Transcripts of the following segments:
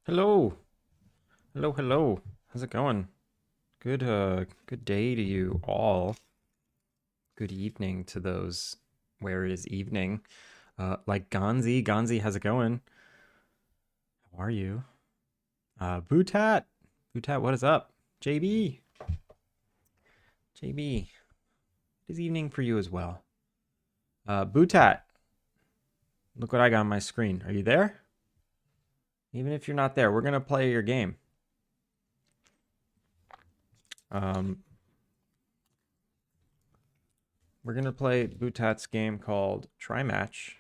Hello. Hello, hello. How's it going? Good day to you all. Good evening to those where it is evening. Like Gonzi. Gonzi, how's it going? How are you? Bootat. Bootat, what is up? JB. JB. It is evening for you as well. Bootat. Look what I got on my screen. Are you there? Even if you're not there, we're gonna play your game. Um, we're gonna play Bootat's game called Try Match,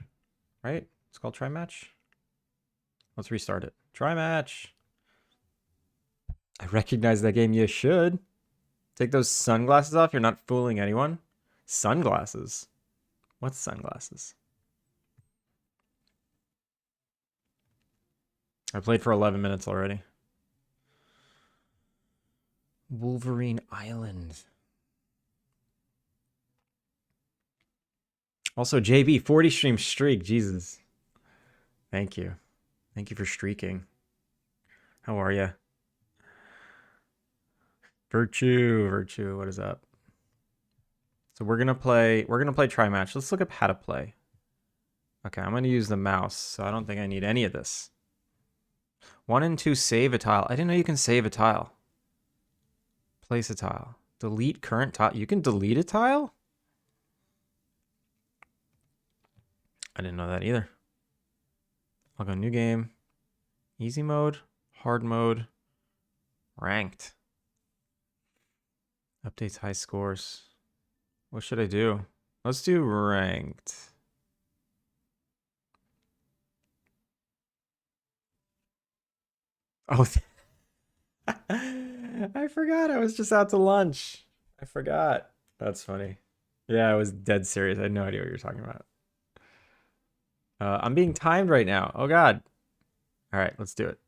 right? It's called Try Match. Let's restart it. Try match. I recognize that game. You should. Take those sunglasses off. You're not fooling anyone. Sunglasses? What's sunglasses? I played for 11 minutes already. Wolverine Island. Also, JB, 40 stream streak. Jesus. Thank you. Thank you for streaking. How are you? Virtue, what is up? So we're gonna play try match. Let's look up how to play. Okay, I'm gonna use the mouse, so I don't think I need any of this. 1 and 2 save a tile. I didn't know you can save a tile. Place a tile. Delete current tile. You can delete a tile? I didn't know that either. I'll go new game. Easy mode. Hard mode. Ranked. Updates high scores. What should I do? Let's do ranked. Oh, I forgot. I was just out to lunch. I forgot. That's funny. Yeah, I was dead serious. I had no idea what you were talking about. I'm being timed right now. Oh, God. All right, let's do it.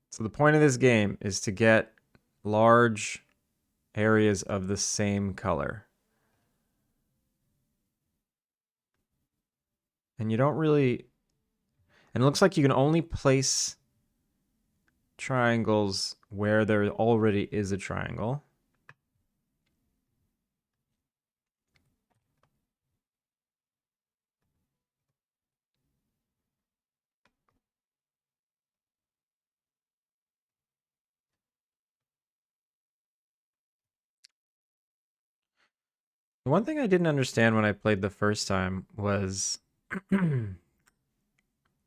So the point of this game is to get large areas of the same color. And you don't really... And it looks like you can only place triangles where there already is a triangle. The one thing I didn't understand when I played the first time was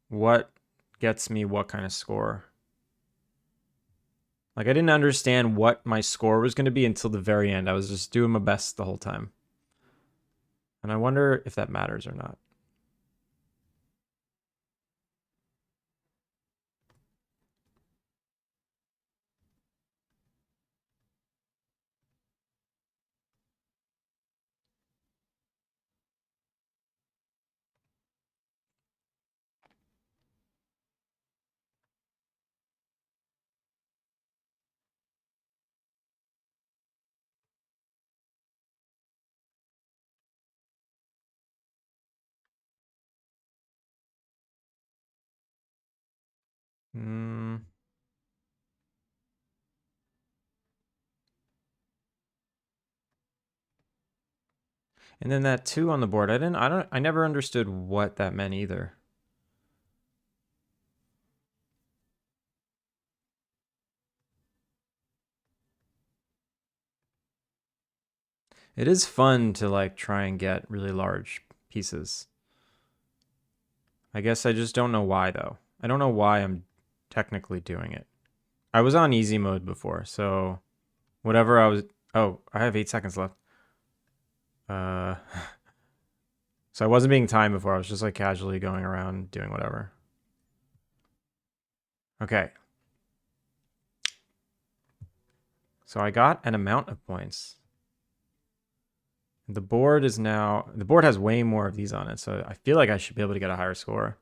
what gets me what kind of score. Like, I didn't understand what my score was going to be until the very end. I was just doing my best the whole time. And I wonder if that matters or not. Hmm. And then that 2 on the board, I never understood what that meant either. It is fun to like try and get really large pieces. I guess I just don't know why though. I don't know why I'm technically doing it. I was on easy mode before, so whatever I was... Oh, I have 8 seconds left. Uh, so I wasn't being timed before. I was just like casually going around doing whatever. Okay. So I got an amount of points. The board has way more of these on it, so I feel like I should be able to get a higher score.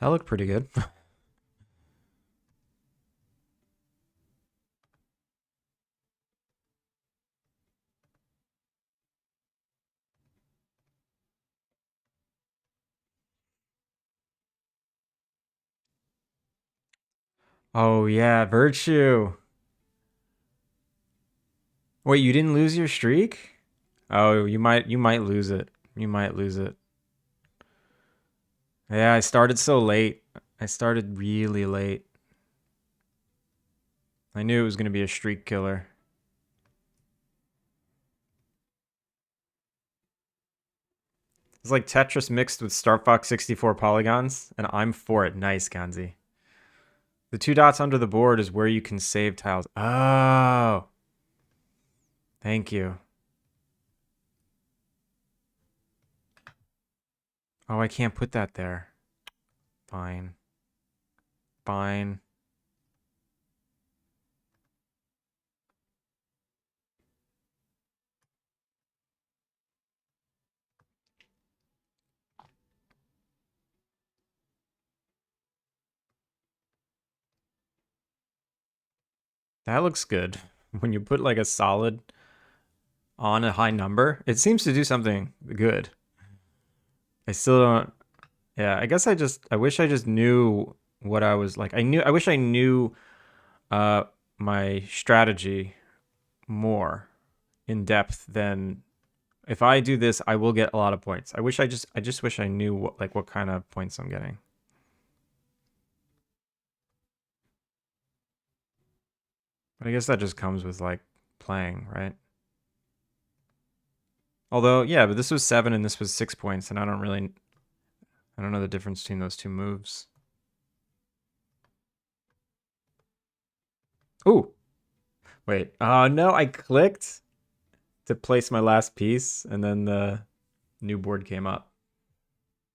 That looked pretty good. Oh yeah, virtue. Wait, you didn't lose your streak? Oh, you might lose it. You might lose it. Yeah, I started so late. I started really late. I knew it was going to be a streak killer. It's like Tetris mixed with Star Fox 64 polygons, and I'm for it. Nice, Kanzi. The two dots under the board is where you can save tiles. Oh, thank you. Oh, I can't put that there. Fine. Fine. That looks good. When you put like a solid on a high number, it seems to do something good. I still don't. Yeah, I guess I wish I just knew what I was like. I wish I knew uh my strategy more in depth than if I do this, I will get a lot of points. I just wish I knew what kind of points I'm getting. But I guess that just comes with like playing, right? Although, yeah, but this was 7 and this was 6 points, and I don't know the difference between those two moves. Ooh, wait. Oh no, I clicked to place my last piece, and then the new board came up.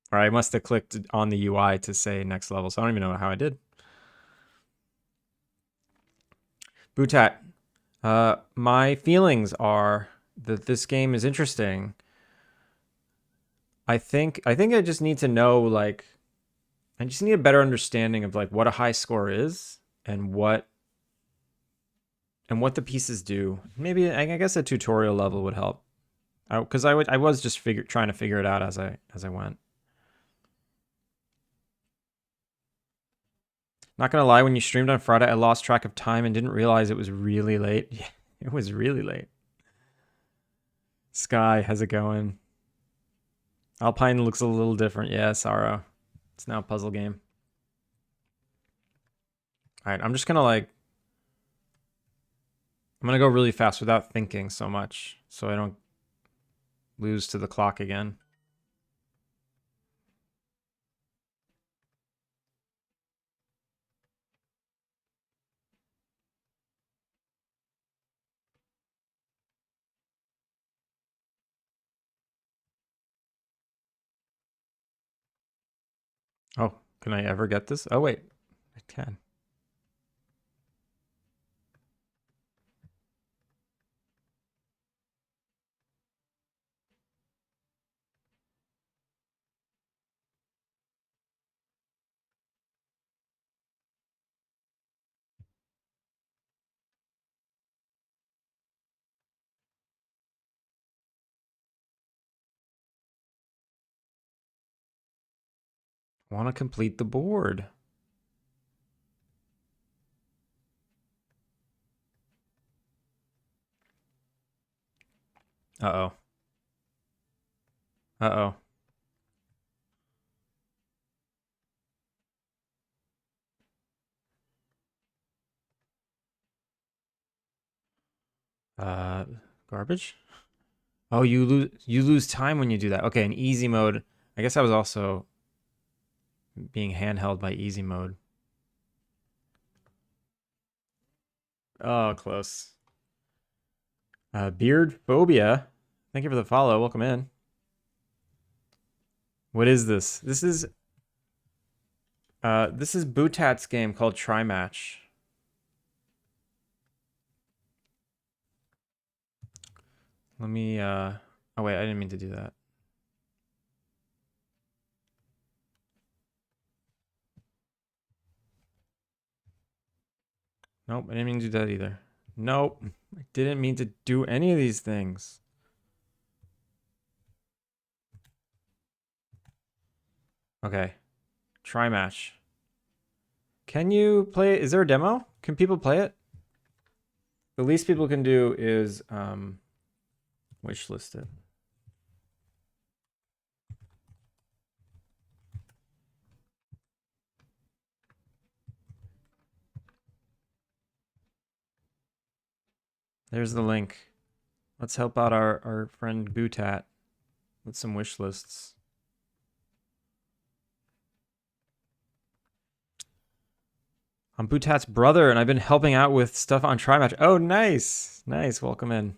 Or I must have clicked on the UI to say next level, so I don't even know how I did. Bootat, my feelings are that this game is interesting. I think I just need to know like I just need a better understanding of like what a high score is and what the pieces do. Maybe I guess a tutorial level would help. Because I was just trying to figure it out as I went. Not gonna lie, when you streamed on Friday, I lost track of time and didn't realize it was really late. Yeah, it was really late. Sky, how's it going? Alpine looks a little different. Yeah, Sorrow. It's now a puzzle game. All right, I'm gonna go really fast without thinking so much, so I don't lose to the clock again. Oh, can I ever get this? Oh wait, I can. Want to complete the board. Uh-oh. Uh-oh. Uh, Garbage? Oh, you lose time when you do that. Okay, in easy mode. I guess I was also being handheld by easy mode. Oh, close. Beard phobia. Thank you for the follow. Welcome in. What is this? This is Bootat's game called Try Match. Let me oh wait, I didn't mean to do that. Nope, I didn't mean to do that either. Nope, I didn't mean to do any of these things. Okay, try match. Can you play? Is there a demo? Can people play it? The least people can do is wishlist it. There's the link. Let's help out our friend Bootat with some wish lists. I'm Bootat's brother, and I've been helping out with stuff on TryMatch. Oh, nice. Nice. Welcome in.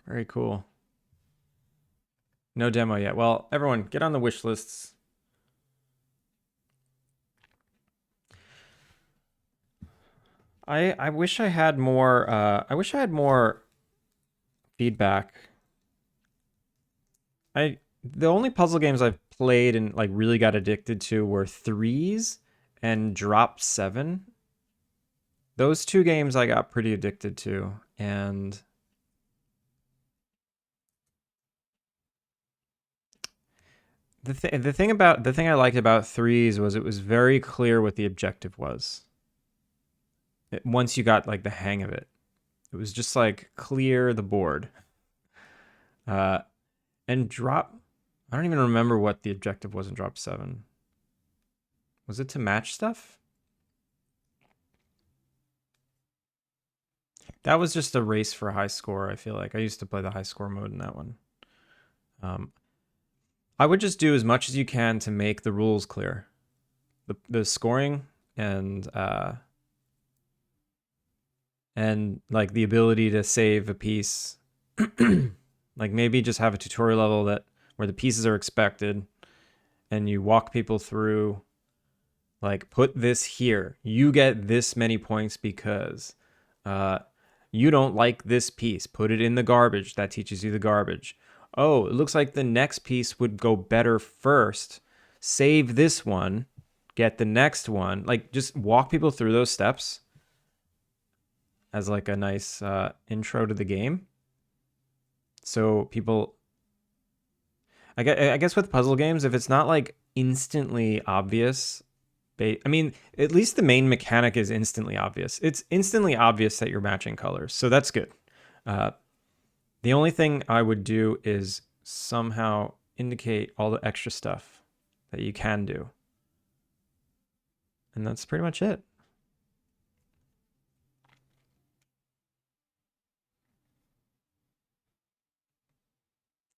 Very cool. No demo yet. Well, everyone, get on the wish lists. I wish I had more I wish I had more feedback. The only puzzle games I've played and like really got addicted to were Threes and Drop 7. Those two games I got pretty addicted to, and the thing I liked about Threes was it was very clear what the objective was. Once you got like the hang of it, it was just like clear the board. And Drop, I don't even remember what the objective was in Drop 7. Was it to match stuff? That was just a race for a high score, I feel like. I used to play the high score mode in that one. I would just do as much as you can to make the rules clear. The scoring and like the ability to save a piece. Like maybe just have a tutorial level that where the pieces are expected and you walk people through like put this here. You get this many points because you don't like this piece. Put it in the garbage. That teaches you the garbage. Oh, it looks like the next piece would go better first. Save this one. Get the next one. Like just walk people through those steps as like a nice intro to the game. So people, I guess with puzzle games, if it's not like instantly obvious, I mean, at least the main mechanic is instantly obvious. It's instantly obvious that you're matching colors, so that's good. The only thing I would do is somehow indicate all the extra stuff that you can do. And that's pretty much it.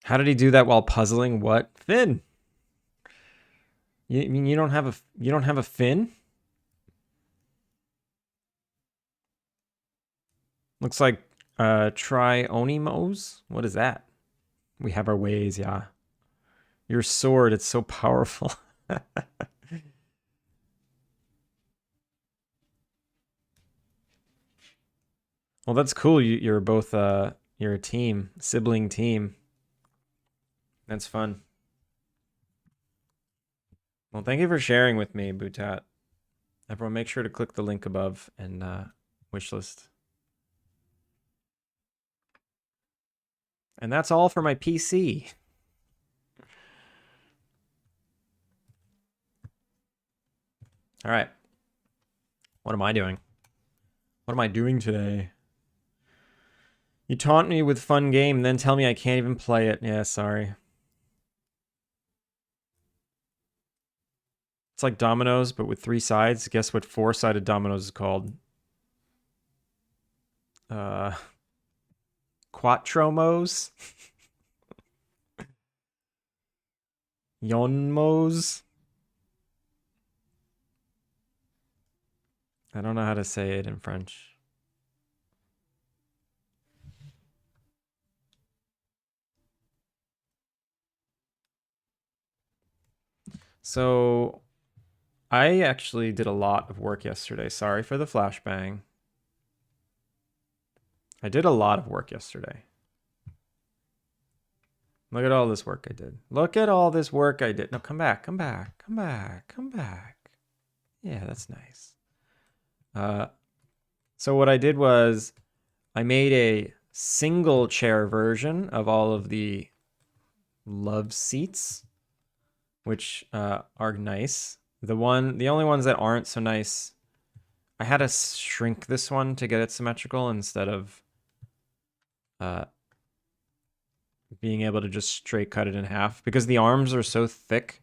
How did he do that while puzzling? What? Fin? You mean you don't have a fin? Looks like Trionimos. What is that? We have our ways, yeah. Your sword, it's so powerful. Well, that's cool. You're both you're a team, sibling team. That's fun. Well, thank you for sharing with me, Bootat. Everyone, make sure to click the link above and wishlist. And that's all for my PC. All right. What am I doing? What am I doing today? You taunt me with fun game, then tell me I can't even play it. Yeah, sorry. It's like dominoes, but with 3 sides. Guess what 4-sided dominoes is called? Quattromos? Yonmos? I don't know how to say it in French. So I actually did a lot of work yesterday. Sorry for the flashbang. I did a lot of work yesterday. Look at all this work I did. Look at all this work I did. No, come back, come back, come back, come back. Yeah, that's nice. So what I did was I made a single chair version of all of the love seats, which are nice. The only ones that aren't so nice, I had to shrink this one to get it symmetrical instead of uh, being able to just straight cut it in half because the arms are so thick.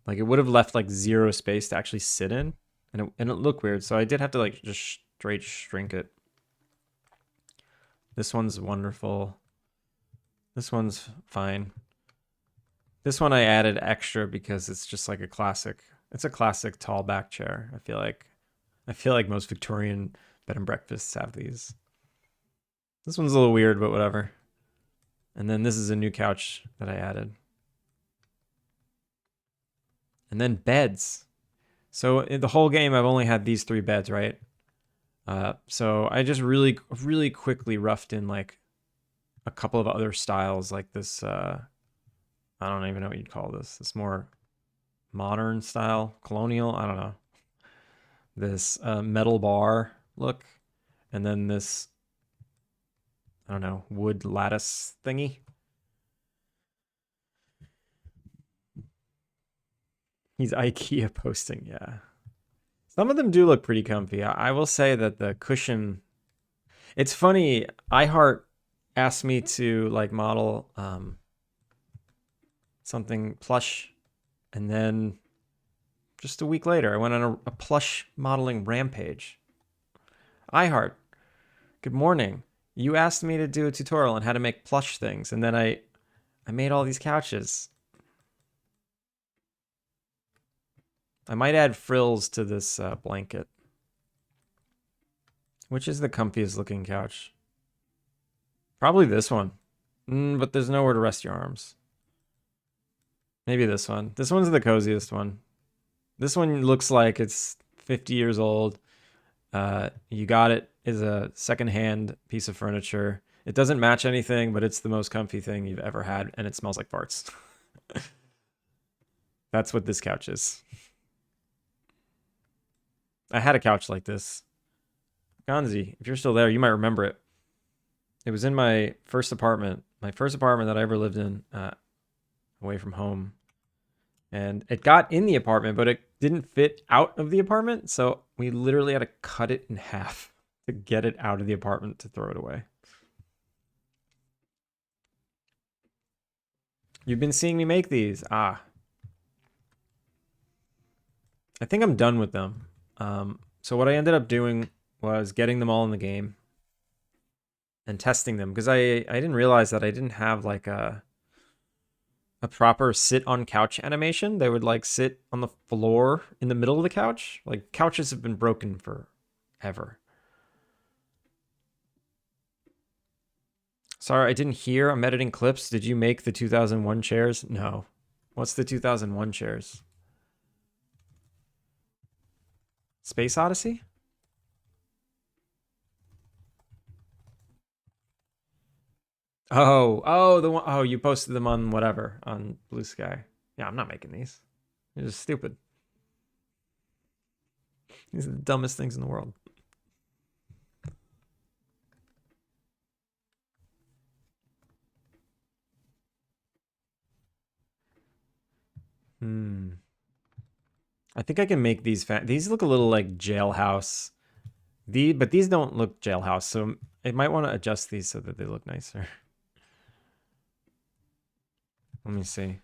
Like it would have left like zero space to actually sit in, and it looked weird. So I did have to like just straight shrink it. This one's wonderful. This one's fine. This one I added extra because it's just like a classic. It's a classic tall back chair. I feel like most Victorian bed and breakfasts have these. This one's a little weird, but whatever. And then this is a new couch that I added. And then beds. So in the whole game, I've only had these three beds, right? So I just really quickly roughed in like a couple of other styles, like this. I don't even know what you'd call this. This more modern style, colonial. I don't know. This metal bar look, and then this, I don't know, wood lattice thingy. He's IKEA posting, yeah. Some of them do look pretty comfy. I will say that the cushion. It's funny. iHeart asked me to like model something plush, and then just a week later, I went on a plush modeling rampage. iHeart, good morning. You asked me to do a tutorial on how to make plush things, and then I made all these couches. I might add frills to this blanket. Which is the comfiest looking couch? Probably this one. But there's nowhere to rest your arms. Maybe this one. This one's the coziest one. This one looks like it's 50 years old. You got it as a secondhand piece of furniture. It doesn't match anything, but it's the most comfy thing you've ever had, and it smells like farts. That's what this couch is. I had a couch like this. Gonzi, if you're still there, you might remember it. It was in my first apartment that I ever lived in, away from home. And it got in the apartment, but it didn't fit out of the apartment. So we literally had to cut it in half to get it out of the apartment to throw it away. You've been seeing me make these. Ah, I think I'm done with them. So what I ended up doing was getting them all in the game and testing them because I didn't realize that I didn't have like a proper sit on couch animation. They would like sit on the floor in the middle of the couch. Like couches have been broken forever. Sorry, I didn't hear. I'm editing clips. Did you make the 2001 chairs? No. What's the 2001 chairs? Space Odyssey? Oh, the one. Oh, you posted them on whatever on Blue Sky. Yeah, I'm not making these. They're just stupid. These are the dumbest things in the world. Hmm. I think I can make these. These look a little like jailhouse. But these don't look jailhouse, so I might want to adjust these so that they look nicer. Let me see.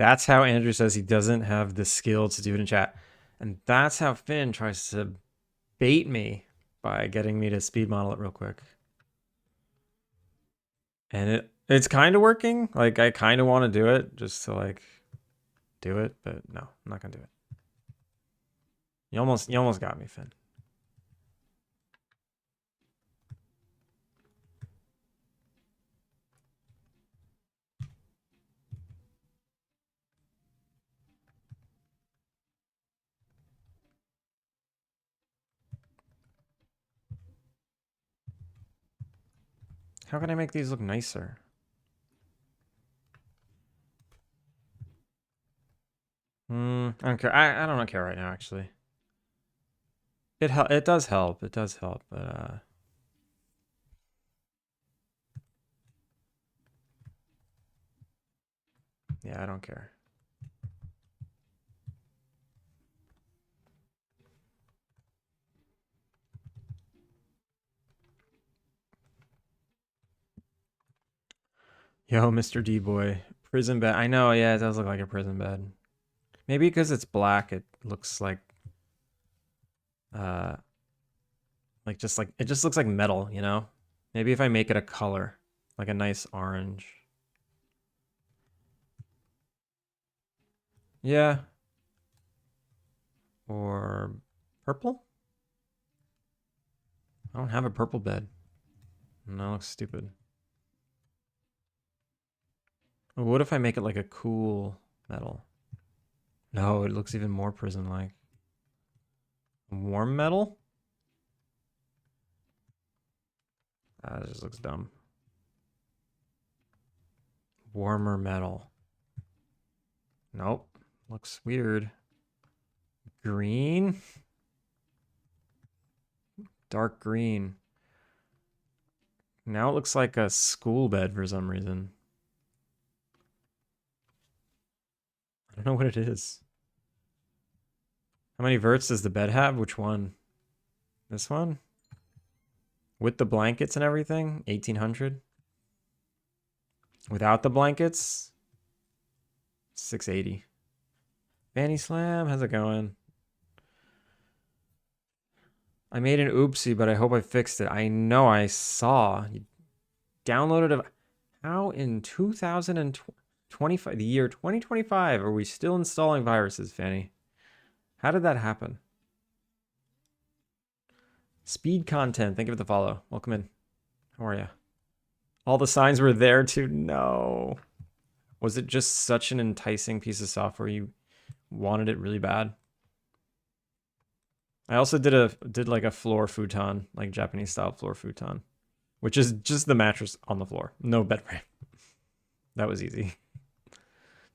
That's how Andrew says he doesn't have the skill to do it in chat. And that's how Finn tries to bait me by getting me to speed model it real quick. And it's kind of working. Like, I kind of want to do it just to, like, do it. But no, I'm not going to do it. You almost got me, Finn. How can I make these look nicer? I don't care. I don't care right now, actually. It does help. It does help, but yeah, I don't care. Yo, Mr. D-boy. Prison bed. I know, yeah, it does look like a prison bed. Maybe because it's black, it looks like it just looks like metal, you know? Maybe if I make it a color, like a nice orange. Yeah. Or purple? I don't have a purple bed. No, it looks stupid. What if I make it like a cool metal? No, it looks even more prison-like. Warm metal? That just looks dumb. Warmer metal. Nope. Looks weird. Green? Dark green. Now it looks like a school bed for some reason. I don't know what it is. How many verts does the bed have? Which one? This one? With the blankets and everything? 1800? Without the blankets? 680. Fanny Slam, how's it going? I made an oopsie, but I hope I fixed it. I know I saw. You downloaded a... How in 2025, the year 2025, are we still installing viruses, Fanny? How did that happen? Speed content. Thank you for the follow. Welcome in. How are you? All the signs were there to no. Was it just such an enticing piece of software you wanted it really bad? I also did like a floor futon, like Japanese style floor futon, which is just the mattress on the floor, no bed frame. That was easy.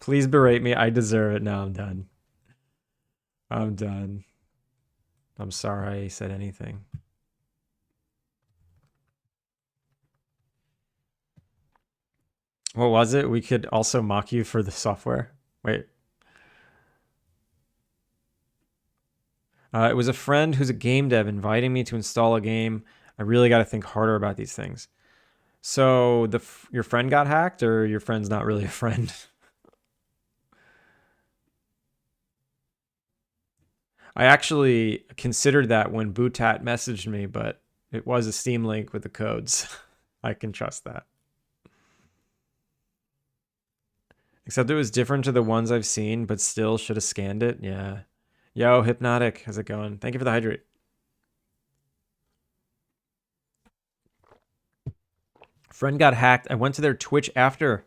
Please berate me. I deserve it. Now I'm done. I'm done. I'm sorry I said anything. What was it? We could also mock you for the software. Wait. It was a friend who's a game dev inviting me to install a game. I really got to think harder about these things. So your friend got hacked, or your friend's not really a friend? I actually considered that when Bootat messaged me, but it was a Steam link with the codes. I can trust that. Except it was different to the ones I've seen, but still should have scanned it. Yeah. Yo, Hypnotic, how's it going? Thank you for the hydrate. Friend got hacked. I went to their Twitch after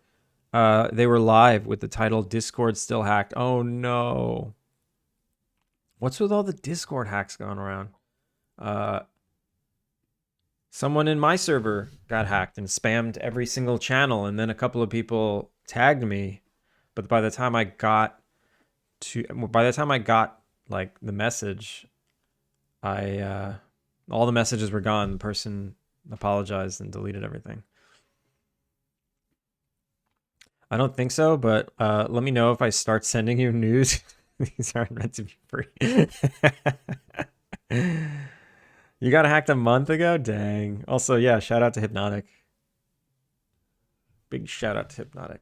they were live with the title Discord still hacked. Oh no. What's with all the Discord hacks going around? Someone in my server got hacked and spammed every single channel, and then a couple of people tagged me. But by the time I got like the message, all the messages were gone. The person apologized and deleted everything. I don't think so, but let me know if I start sending you news. These aren't meant to be free. You got hacked a month ago? Dang. Also, yeah, shout out to Hypnotic. Big shout out to Hypnotic.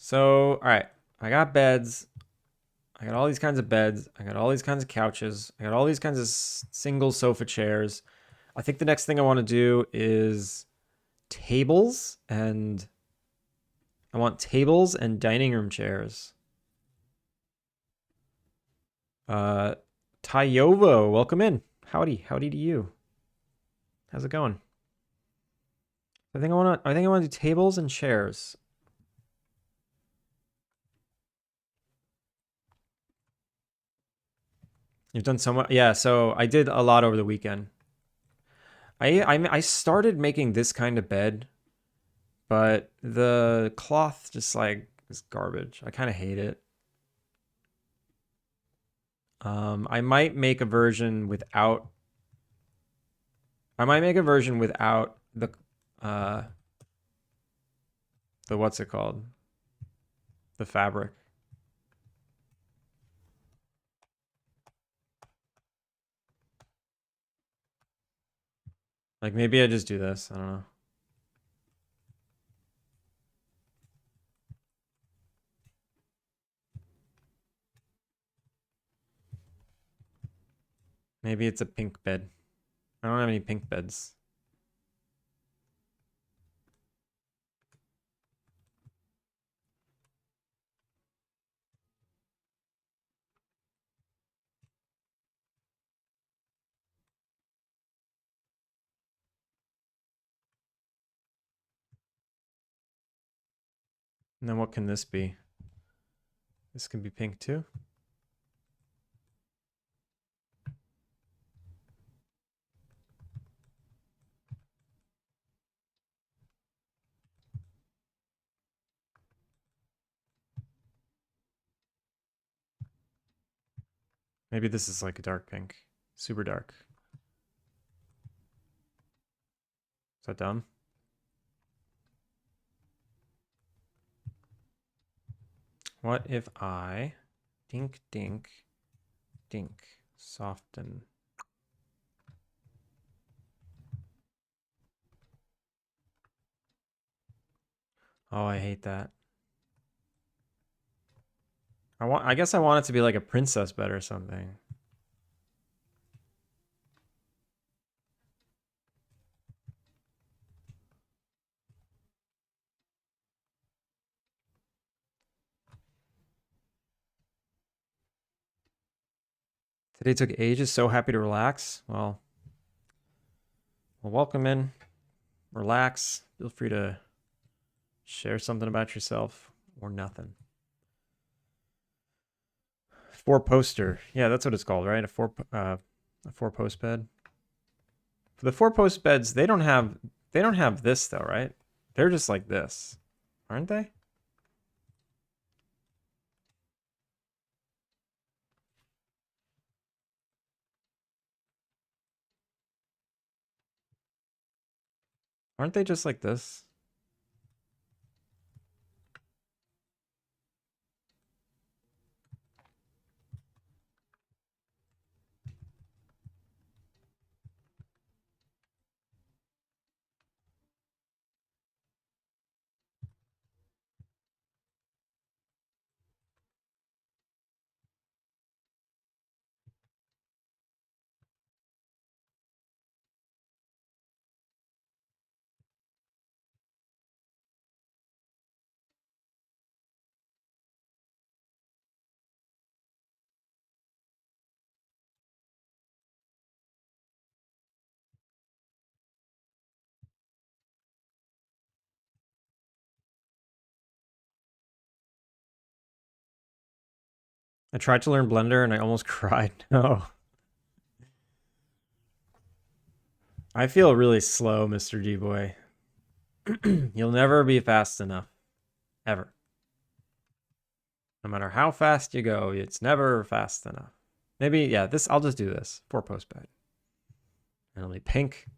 So, all right, I got beds. I got all these kinds of beds. I got all these kinds of couches. I got all these kinds of single sofa chairs. I think the next thing I want to do is tables, and I want tables and dining room chairs. Uh, Tyovo, welcome in. Howdy to you. How's it going? I think I want to do tables and chairs. You've done so much. Yeah, so I did a lot over the weekend. I started making this kind of bed, but the cloth just like is garbage. I kind of hate it. I might make a version without. I might make a version without uh, the what's it called? The fabric. Like maybe I just do this. I don't know. Maybe it's a pink bed. I don't have any pink beds. And then what can this be? This can be pink too. Maybe this is like a dark pink. Super dark. Is that dumb? What if I dink dink dink soften? Oh, I hate that. I guess I want it to be like a princess bed or something. Today took ages. So happy to relax. Well, welcome in. Relax. Feel free to share something about yourself or nothing. Four poster. Yeah, that's what it's called, right? A four post bed. For the four post beds, they don't have this though, right? They're just like this, aren't they? Aren't they just like this? I tried to learn Blender and I almost cried. No. I feel really slow, Mr. D boy. You'll never be fast enough. Ever. No matter how fast you go, it's never fast enough. Maybe, yeah, I'll just do this. Four post bed. And it'll be pink.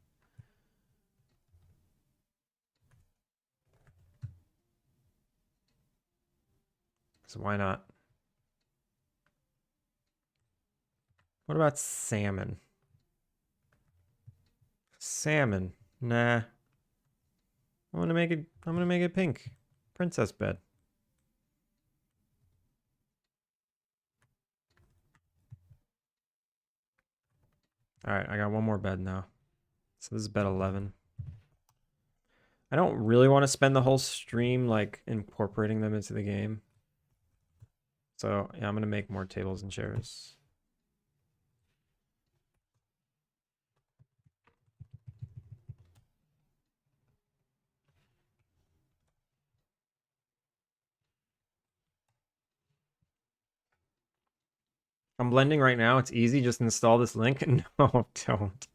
So why not? What about salmon? Salmon. Nah. I'm gonna make it pink. Princess bed. All right, I got one more bed now. So this is bed 11. I don't really want to spend the whole stream like incorporating them into the game. So yeah, I'm gonna make more tables and chairs. I'm blending right now. It's easy. Just install this link. No, don't.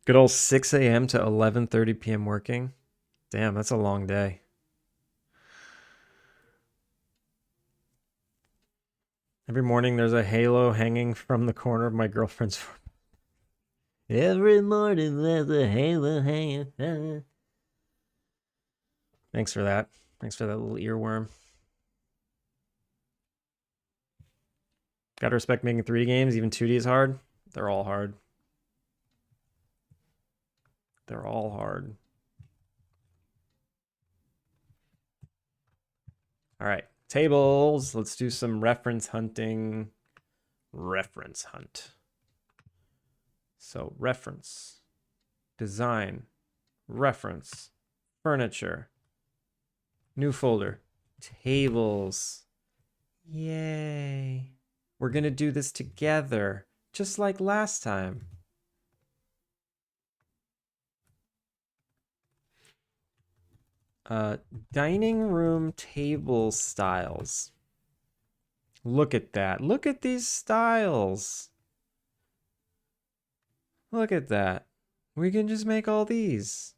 Good old 6 a.m. to 11:30 p.m. working. Damn, that's a long day. Every morning there's a halo hanging from the corner of my girlfriend's. Every morning there's a halo hanging. Thanks for that. Thanks for that little earworm. Gotta respect making 3D games. Even 2D is hard. They're all hard. They're all hard. All right, tables. Let's do some reference hunting. Reference hunt. So reference, design, reference, furniture, new folder, tables. Yay. We're gonna do this together, just like last time. Dining room table styles. Look at that. Look at these styles. Look at that. We can just make all these.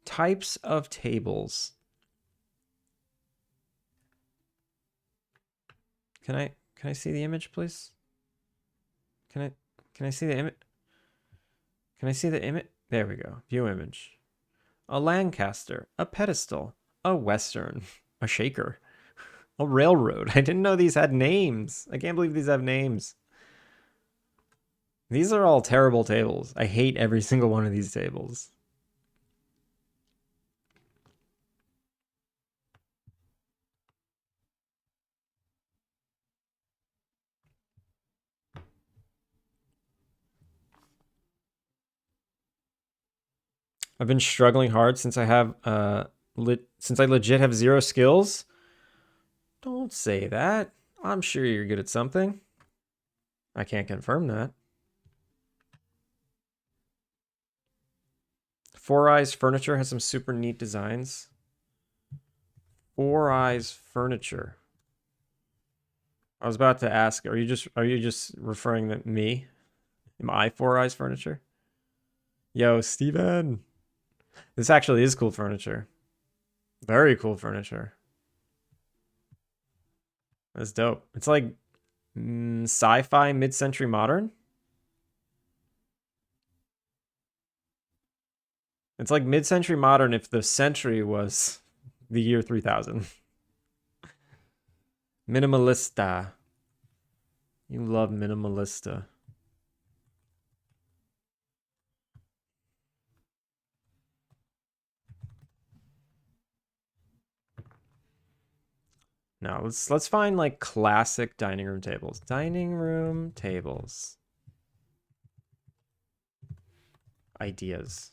Types of tables. Can I see the image, please? Can I see the image? Can I see the image? There we go. View image. A Lancaster, a pedestal, a Western, a shaker, a railroad. I didn't know these had names. I can't believe these have names. These are all terrible tables. I hate every single one of these tables. I've been struggling hard since I have since I legit have 0 skills. Don't say that. I'm sure you're good at something. I can't confirm that. Four Eyes Furniture has some super neat designs. Four Eyes Furniture. I was about to ask, are you just referring to me? Am I Four Eyes Furniture? Yo, Steven. This actually is cool furniture. Very cool furniture. That's dope. It's like sci-fi mid-century modern. It's like mid-century modern if the century was the year 3000. Minimalista. You love minimalista. Now let's find like classic dining room tables. Dining room tables. Ideas.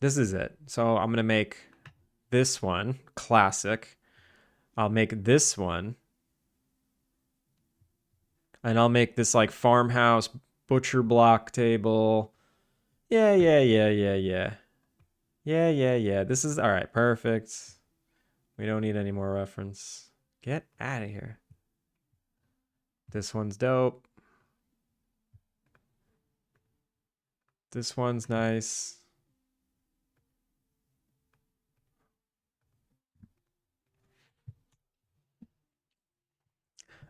This is it. So I'm gonna make this one classic. I'll make this one. And I'll make this like farmhouse butcher block table. Yeah. This is all right. Perfect. We don't need any more reference. Get out of here. This one's dope. This one's nice.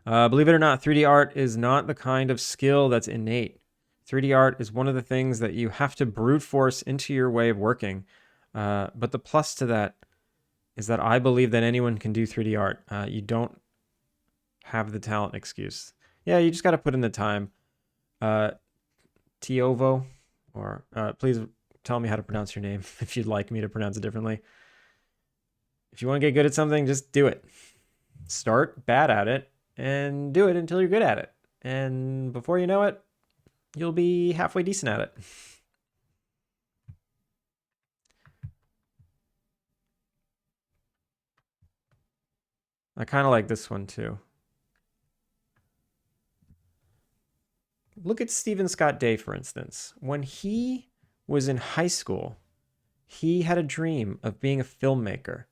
Believe it or not, 3D art is not the kind of skill that's innate. 3D art is one of the things that you have to brute force into your way of working. But the plus to that is that I believe that anyone can do 3D art. You don't have the talent excuse. Yeah, you just got to put in the time. Tiovo, or please tell me how to pronounce your name if you'd like me to pronounce it differently. If you want to get good at something, just do it. Start bad at it and do it until you're good at it. And before you know it, you'll be halfway decent at it. I kind of like this one too. Look at Stephen Scott Day, for instance. When he was in high school, he had a dream of being a filmmaker.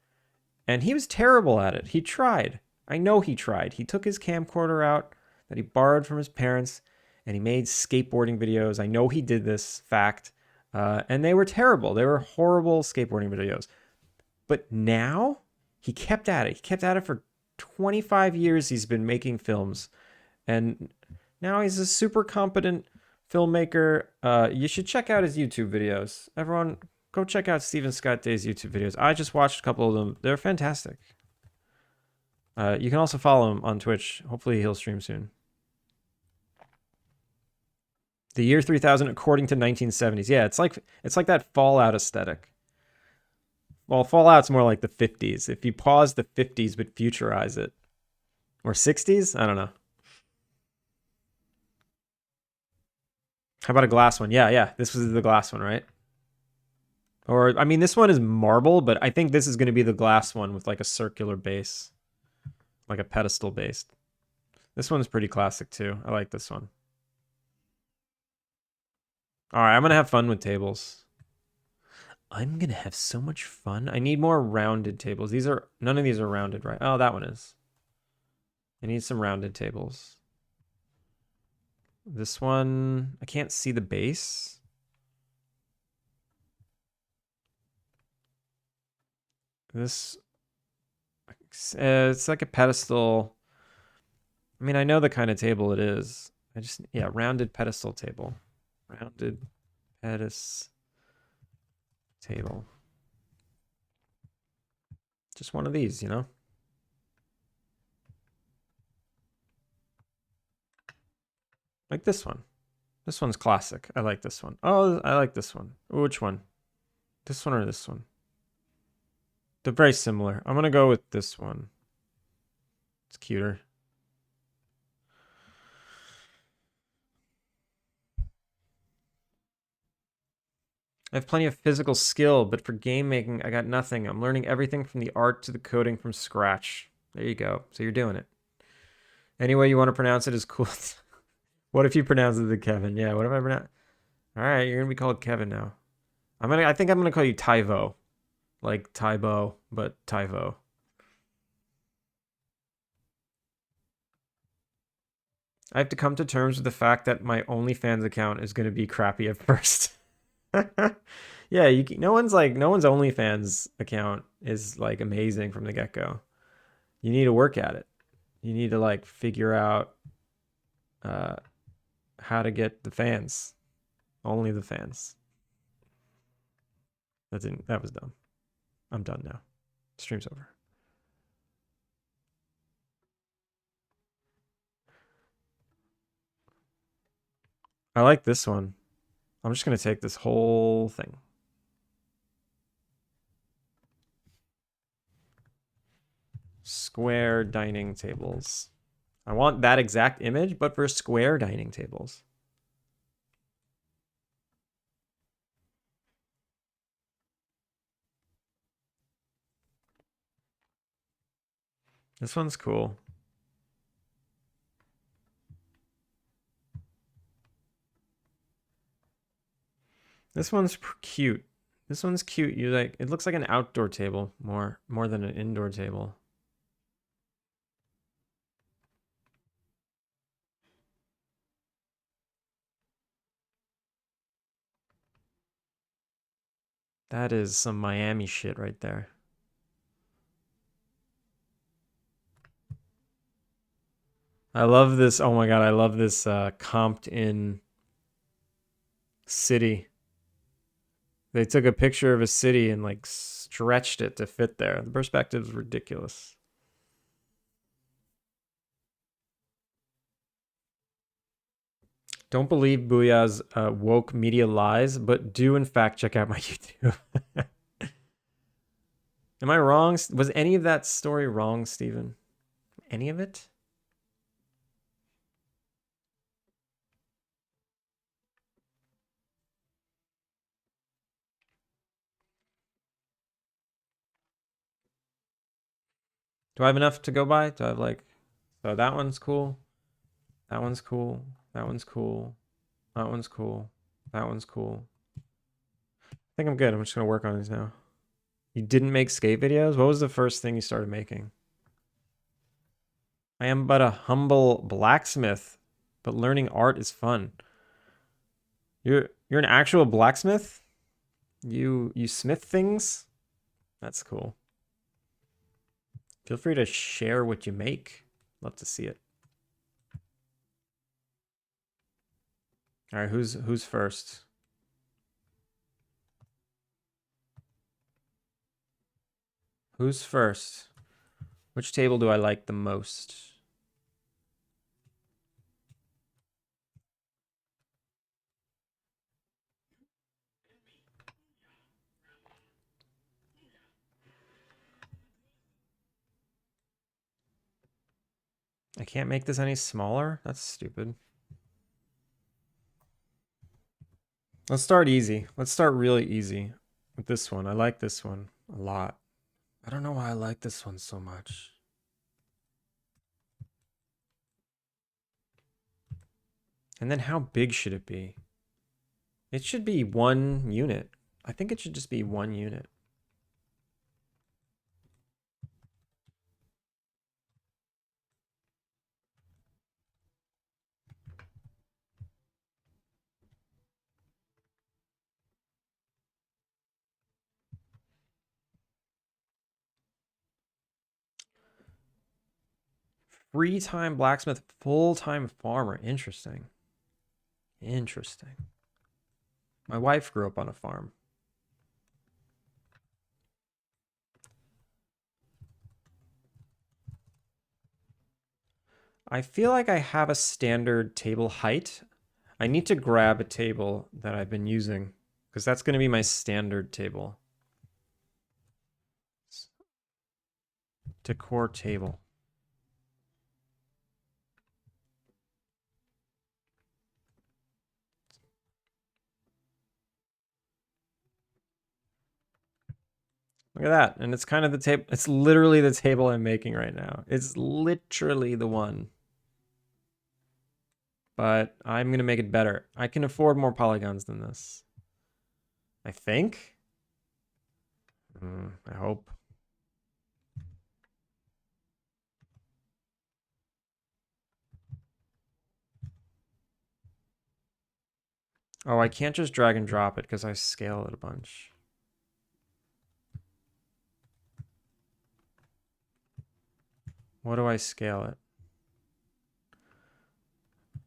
And he was terrible at it. He tried. I know he tried. He took his camcorder out that he borrowed from his parents and he made skateboarding videos. I know he did this, fact. And they were terrible. They were horrible skateboarding videos. But now he kept at it. He kept at it for 25 years. He's been making films. And now he's a super competent filmmaker. You should check out his YouTube videos. Everyone, go check out Stephen Scott Day's YouTube videos. I just watched a couple of them. They're fantastic. You can also follow him on Twitch. Hopefully he'll stream soon. The year 3000 according to 1970s. Yeah, it's like that Fallout aesthetic. Well, Fallout's more like the 50s. If you pause the 50s but futurize it. Or 60s? I don't know. How about a glass one? Yeah. This was the glass one, right? Or, I mean, this one is marble, but I think this is going to be the glass one with like a circular base. Like a pedestal base. This one's pretty classic too. I like this one. All right, I'm going to have fun with tables. I'm going to have so much fun. I need more rounded tables. None of these are rounded, right? Oh, that one is. I need some rounded tables. This one, I can't see the base. This, it's like a pedestal. I mean, I know the kind of table it is. Yeah, rounded pedestal table. Rounded pedestal table. Just one of these, you know? Like this one. This one's classic. I like this one. Oh, I like this one. Which one? This one or this one? They're very similar. I'm going to go with this one. It's cuter. I have plenty of physical skill, but for game making, I got nothing. I'm learning everything from the art to the coding from scratch. There you go. So you're doing it. Any way you want to pronounce it is cool. What if you pronounce it to Kevin? Yeah, what if I pronounce? All right, you're gonna be called Kevin now. I think I'm gonna call you Tyvo, like Tybo, but Tyvo. I have to come to terms with the fact that my OnlyFans account is gonna be crappy at first. Yeah, no one's OnlyFans account is like amazing from the get-go. You need to work at it. You need to like figure out how to get the fans. Only the fans. That was dumb. I'm done now. Stream's over. I like this one. I'm just gonna take this whole thing. Square dining tables. I want that exact image, but for square dining tables. This one's cool. This one's cute. This one's cute. It looks like an outdoor table more than an indoor table. That is some Miami shit right there. I love this. Oh my God. I love this comped in city. They took a picture of a city and like stretched it to fit there. The perspective is ridiculous. Don't believe Booyah's woke media lies, but do in fact check out my YouTube. Am I wrong? Was any of that story wrong, Steven? Any of it? Do I have enough to go by? Do I have like... So that one's cool. That one's cool. That one's cool. That one's cool. That one's cool. I think I'm good. I'm just going to work on these now. You didn't make skate videos? What was the first thing you started making? I am but a humble blacksmith, but learning art is fun. You're an actual blacksmith? You smith things? That's cool. Feel free to share what you make. Love to see it. All right, who's first? Who's first? Which table do I like the most? I can't make this any smaller? That's stupid. Let's start easy. Let's start really easy with this one. I like this one a lot. I don't know why I like this one so much. And then how big should it be? It should be 1 unit. I think it should just be 1 unit. Free-time blacksmith, full-time farmer. Interesting. Interesting. My wife grew up on a farm. I feel like I have a standard table height. I need to grab a table that I've been using because that's going to be my standard table. Decor table. Look at that. And it's kind of the table. It's literally the table I'm making right now. It's literally the one. But I'm going to make it better. I can afford more polygons than this. I think. I hope. Oh, I can't just drag and drop it because I scale it a bunch. What do I scale it?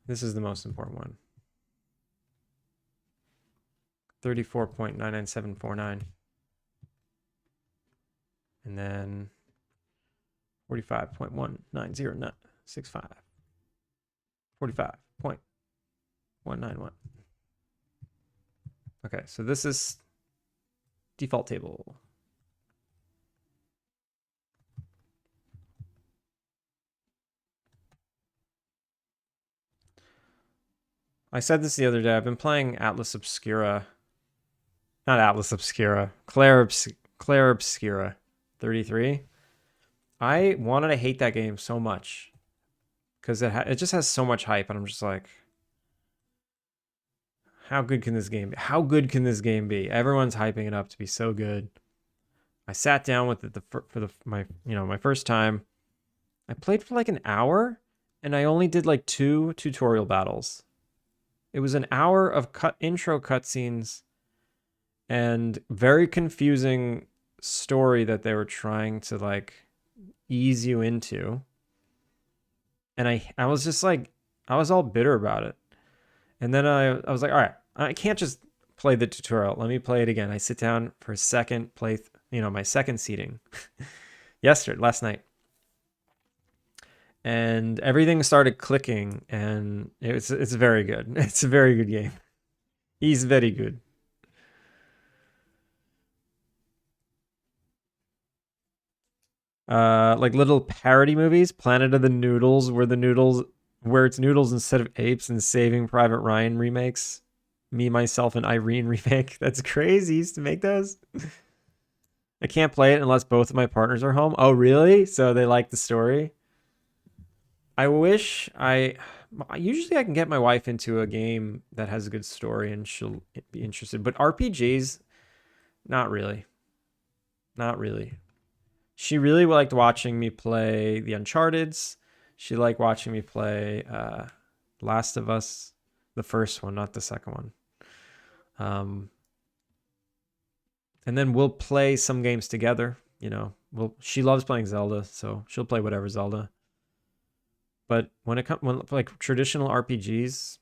This is the most important one. 34.99749. And then 45.19065. 45.191. Okay, so this is default table. I said this the other day. I've been playing Atlas Obscura. Not Atlas Obscura. Claire Obscura 33. I wanted to hate that game so much because it just has so much hype, and I'm just like, how good can this game be? How good can this game be? Everyone's hyping it up to be so good. I sat down with it for my first time. I played for like an hour, and I only did like 2 tutorial battles. It was an hour of intro cutscenes and very confusing story that they were trying to like ease you into. And I was just like, I was all bitter about it. And then I was like, all right, I can't just play the tutorial. Let me play it again. I sit down for a second, my second seating last night. and everything started clicking, and it's very good. It's a very good game. He's very good. Like little parody movies, Planet of the Noodles, where it's noodles instead of apes, and Saving Private Ryan remakes. Me, Myself, and Irene remake. That's crazy. He used to make those. I can't play it unless both of my partners are home. Oh, really? So they like the story? I wish I. Usually, I can get my wife into a game that has a good story and she'll be interested. But RPGs, not really. Not really. She really liked watching me play the Uncharted's. She liked watching me play Last of Us, the first one, not the second one. Um, and then we'll play some games together. You know, she loves playing Zelda, so she'll play whatever Zelda. But when it comes when like traditional RPGs,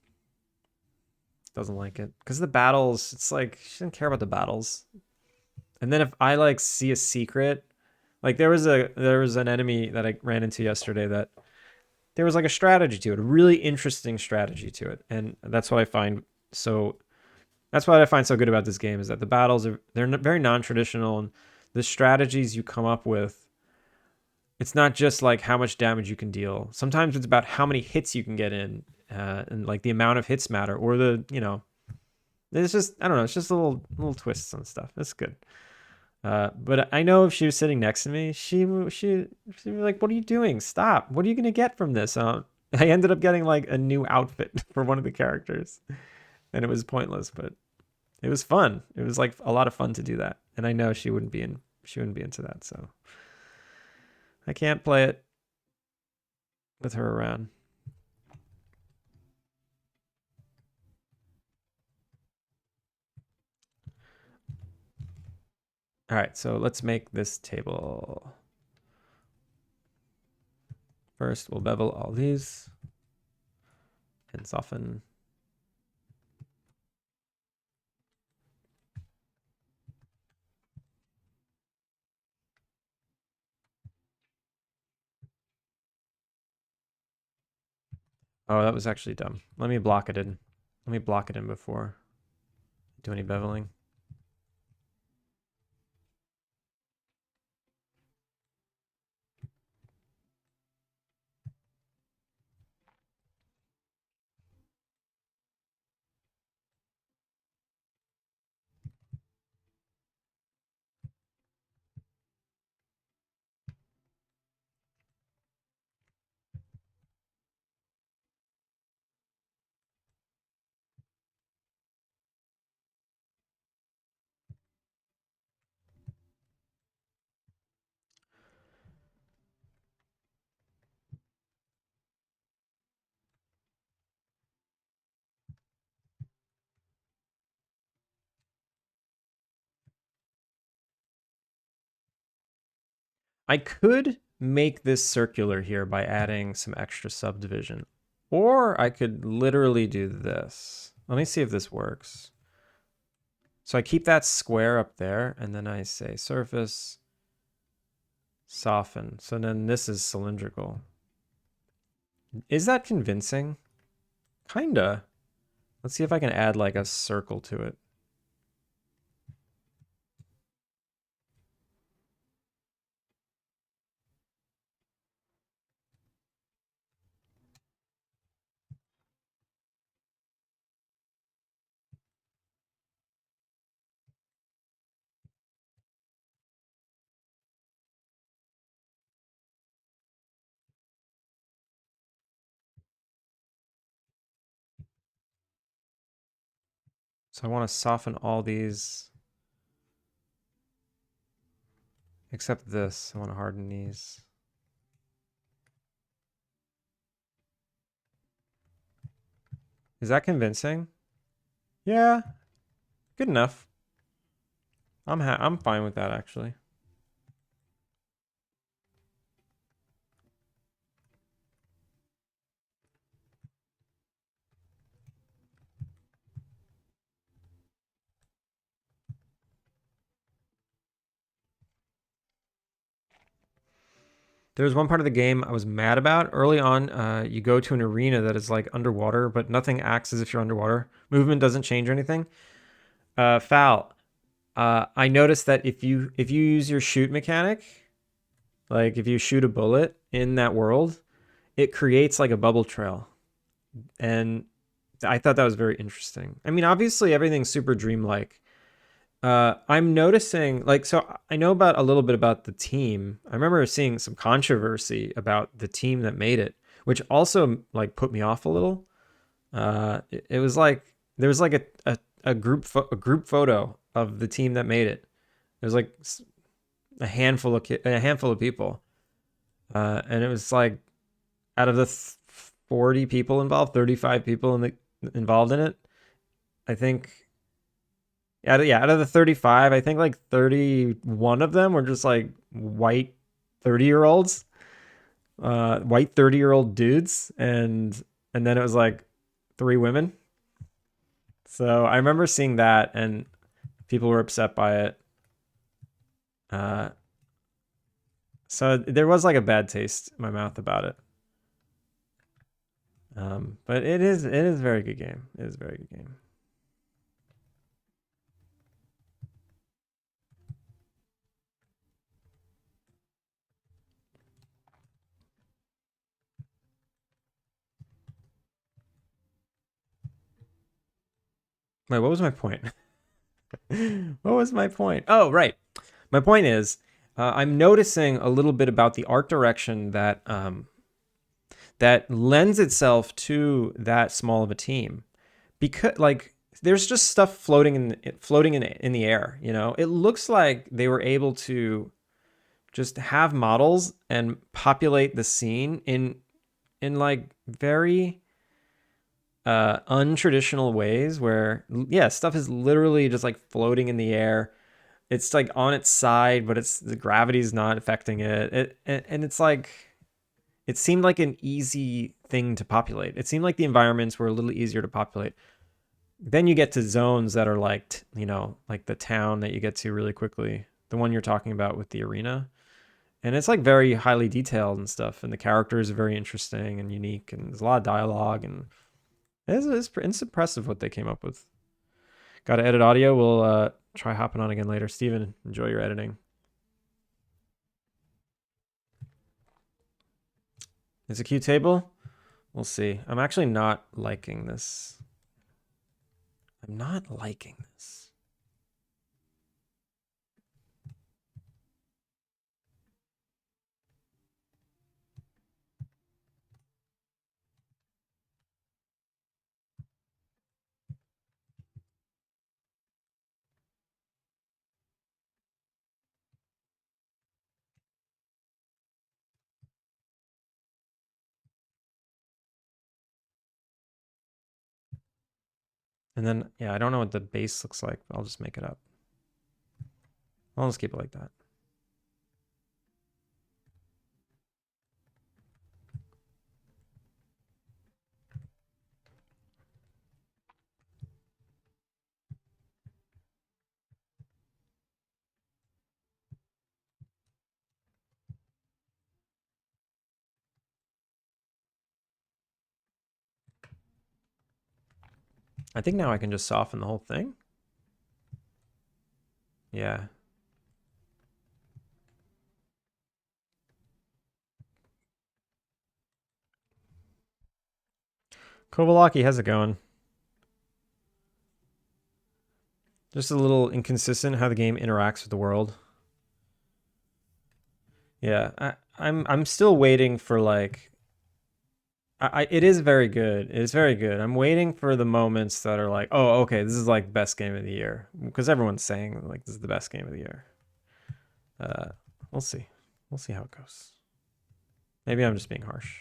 doesn't like it because the battles. It's like she doesn't care about the battles. And then if I like see a secret, like there was an enemy that I ran into yesterday that there was like a strategy to it, a really interesting strategy to it, and so. That's what I find so good about this game is that the battles they're very non-traditional, and the strategies you come up with, it's not just like how much damage you can deal. Sometimes it's about how many hits you can get in, and like the amount of hits matter, or it's just I don't know, it's just little twists and stuff. It's good. But I know if she was sitting next to me, she'd be like, "What are you doing? Stop! What are you gonna get from this?" I ended up getting like a new outfit for one of the characters, and it was pointless, but it was fun. It was like a lot of fun to do that, and I know she wouldn't be into that, so I can't play it with her around. All right, so let's make this table. First, we'll bevel all these and soften. Oh, that was actually dumb. Let me block it in. Let me block it in before I do any beveling. I could make this circular here by adding some extra subdivision, or I could literally do this. Let me see if this works. So I keep that square up there, and then I say surface, soften. So then this is cylindrical. Is that convincing? Kinda. Let's see if I can add like a circle to it. So I want to soften all these, except this. I want to harden these. Is that convincing? Yeah, good enough. I'm fine with that actually. There's one part of the game I was mad about early on. You go to an arena that is like underwater, but nothing acts as if you're underwater. Movement doesn't change or anything. Foul. I noticed that if you use your shoot mechanic, like if you shoot a bullet in that world, it creates like a bubble trail, and I thought that was very interesting. I mean, obviously everything's super dreamlike. I'm noticing, like, so I know about a little bit about the team. I remember seeing some controversy about the team that made it, which also like put me off a little. It was like there was like a group photo of the team that made it. There's like a handful of people, and it was like out of the 40 people involved, 35 people involved in it. I think out of the 35, I think like 31 of them were just like white 30-year-olds, white 30-year-old dudes, and then it was like three women. So I remember seeing that, and people were upset by it. Uh, so there was like a bad taste in my mouth about it. But it is a very good game. It is a very good game. Wait, what was my point? What was my point? Oh, right. My point is, I'm noticing a little bit about the art direction that lends itself to that small of a team, because like there's just stuff floating in the air. You know, it looks like they were able to just have models and populate the scene in like very untraditional ways where yeah, stuff is literally just like floating in the air. It's like on its side, but it's the gravity's not affecting it. And it's like it seemed like an easy thing to populate. It seemed like the environments were a little easier to populate. Then you get to zones that are like, like the town that you get to really quickly, the one you're talking about with the arena. And it's like very highly detailed and stuff. And the characters are very interesting and unique. And there's a lot of dialogue. And it's impressive what they came up with. Got to edit audio. We'll try hopping on again later. Steven, enjoy your editing. Is a cute table? We'll see. I'm actually not liking this. I'm not liking this. And then, yeah, I don't know what the base looks like, but I'll just make it up. I'll just keep it like that. I think now I can just soften the whole thing. Yeah. Kovalaki, how's it going? Just a little inconsistent how the game interacts with the world. Yeah, I'm still waiting for like it is very good. It is very good. I'm waiting for the moments that are like, oh, okay, this is like best game of the year because everyone's saying like this is the best game of the year. Uh, we'll see. We'll see how it goes. Maybe I'm just being harsh.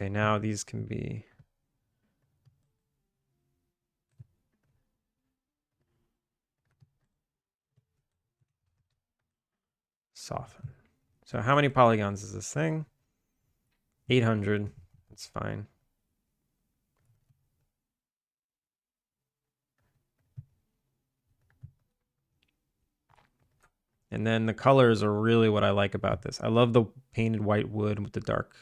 Okay, now these can be soften. So how many polygons is this thing? 800. That's fine. And then the colors are really what I like about this. I love the painted white wood with the dark.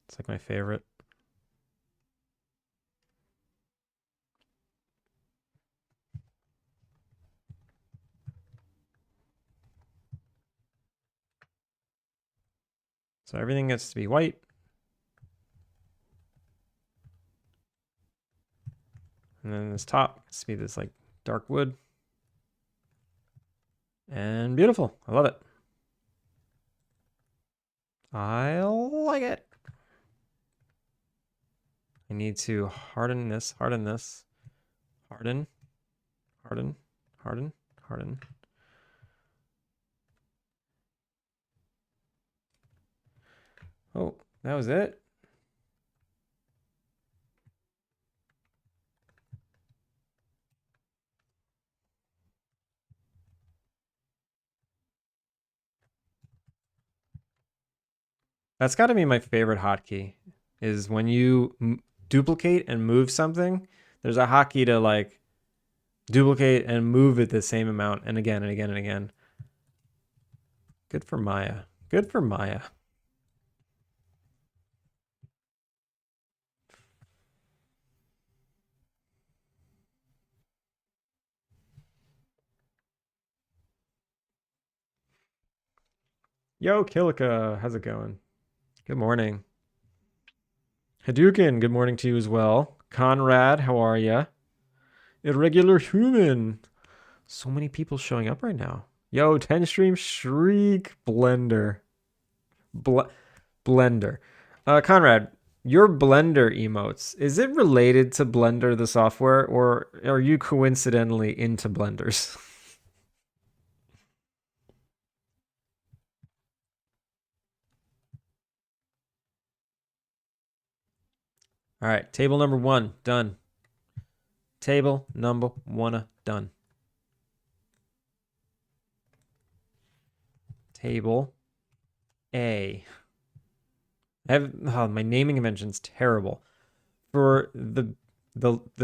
It's like my favorite. So everything gets to be white. And then this top gets to be this like dark wood. And beautiful. I love it. I like it. I need to harden this, harden, harden, harden. Oh, that was it? That's got to be my favorite hotkey, is when you duplicate and move something, there's a hotkey to like duplicate and move it the same amount and again and again and again. Good for Maya. Good for Maya. Yo, Kilika, how's it going? Good morning. Hadouken, good morning to you as well. Conrad, how are ya? Irregular human. So many people showing up right now. Yo, 10 stream shriek blender. Blender. Conrad, your Blender emotes, is it related to Blender the software, or are you coincidentally into blenders? All right, table number 1 done. Table number 1 done. Table A. My naming convention's terrible. For the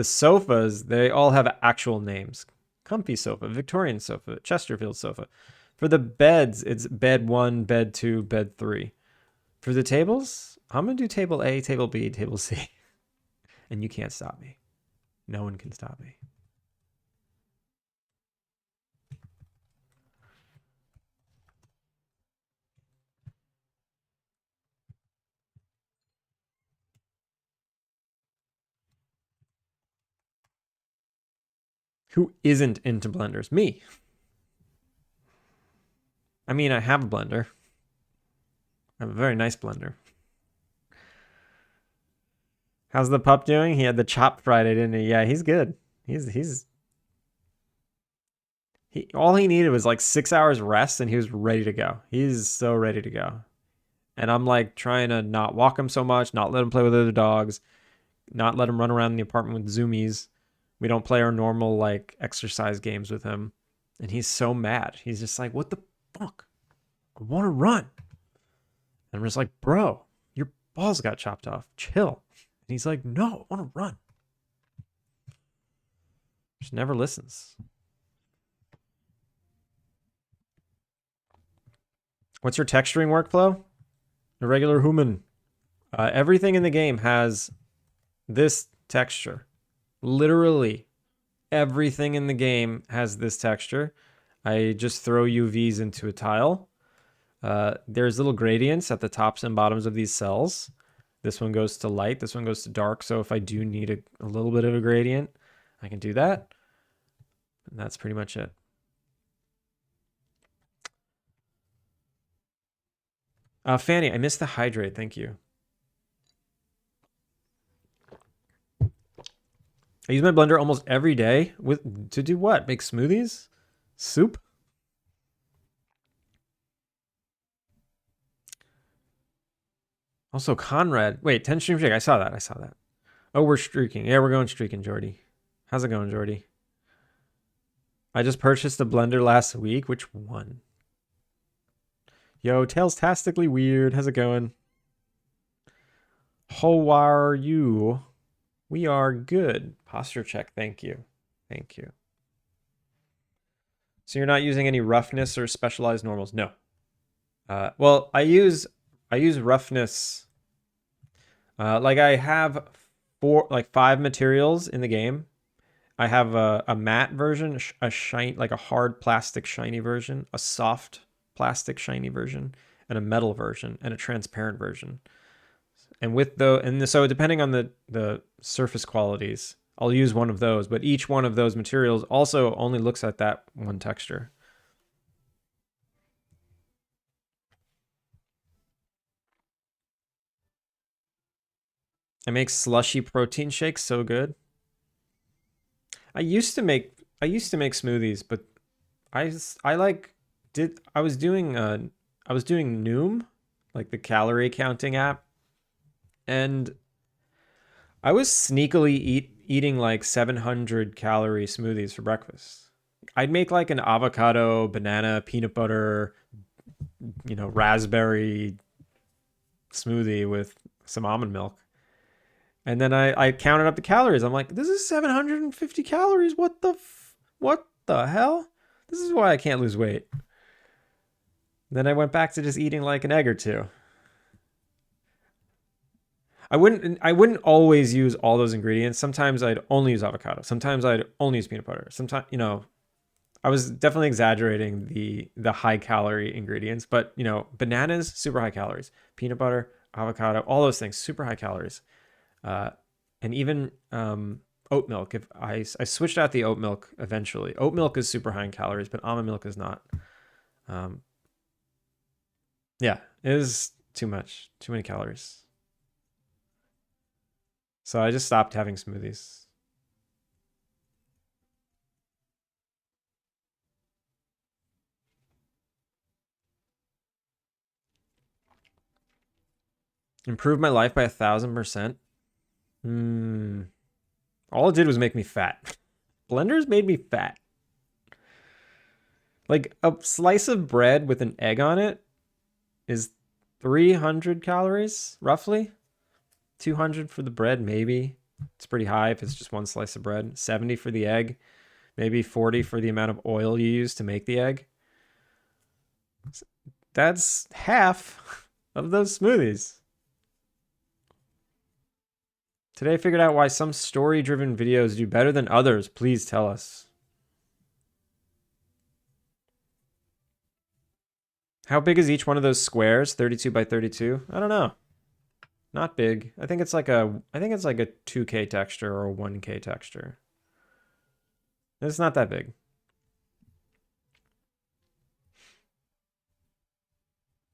sofas, they all have actual names. Comfy sofa, Victorian sofa, Chesterfield sofa. For the beds, it's bed 1, bed 2, bed 3. For the tables, I'm going to do table A, table B, table C. And you can't stop me. No one can stop me. Who isn't into blenders? Me. I mean, I have a blender. I have a very nice blender. How's the pup doing? He had the chop Friday, didn't he? Yeah, he's good. All he needed was like 6 hours rest and he was ready to go. He's so ready to go. And I'm like trying to not walk him so much, not let him play with other dogs, not let him run around the apartment with zoomies. We don't play our normal like exercise games with him. And he's so mad. He's just like, what the fuck? I want to run. And I'm just like, bro, your balls got chopped off. Chill. And he's like, no, I want to run. Just never listens. What's your texturing workflow? Irregular human. Everything in the game has this texture. Literally everything in the game has this texture. I just throw UVs into a tile. There's little gradients at the tops and bottoms of these cells. This one goes to light, this one goes to dark. So if I do need a little bit of a gradient, I can do that. And that's pretty much it. Fanny, I missed the hydrate. Thank you. I use my blender almost every day to do what? Make smoothies? Soup? Also, Conrad. Wait, 10 stream shake. I saw that. Oh, we're streaking. Yeah, we're going streaking, Jordy. How's it going, Jordy? I just purchased a blender last week. Which one? Yo, Tails-tastically weird. How's it going? How are you? We are good. Posture check. Thank you. Thank you. So you're not using any roughness or specialized normals? No. Well, I use roughness. Like I have 5 materials in the game. I have a matte version, a shine, like a hard plastic shiny version, a soft plastic shiny version, and a metal version, and a transparent version. And so depending on the surface qualities, I'll use one of those. But each one of those materials also only looks at that one texture. It makes slushy protein shakes so good. I used to make smoothies, but I was doing Noom, like the calorie counting app, and I was sneakily eating like 700 calorie smoothies for breakfast. I'd make like an avocado, banana, peanut butter, raspberry smoothie with some almond milk. And then I counted up the calories. I'm like, this is 750 calories. What the hell? This is why I can't lose weight. Then I went back to just eating like an egg or two. I wouldn't always use all those ingredients. Sometimes I'd only use avocado. Sometimes I'd only use peanut butter. Sometimes, I was definitely exaggerating the high calorie ingredients, but bananas, super high calories. Peanut butter, avocado, all those things, super high calories. And even oat milk. If I switched out the oat milk eventually. Oat milk is super high in calories, but almond milk is not. Yeah, it is too much, too many calories. So I just stopped having smoothies. Improved my life by 1,000%. All it did was make me fat. Blenders made me fat. Like a slice of bread with an egg on it is 300 calories, roughly. 200 for the bread, maybe. It's pretty high if it's just one slice of bread. 70 for the egg. Maybe 40 for the amount of oil you use to make the egg. That's half of those smoothies. Today I figured out why some story-driven videos do better than others. Please tell us. How big is each one of those squares? 32 by 32? I don't know. Not big. I think it's like a 2K texture or a 1K texture. It's not that big.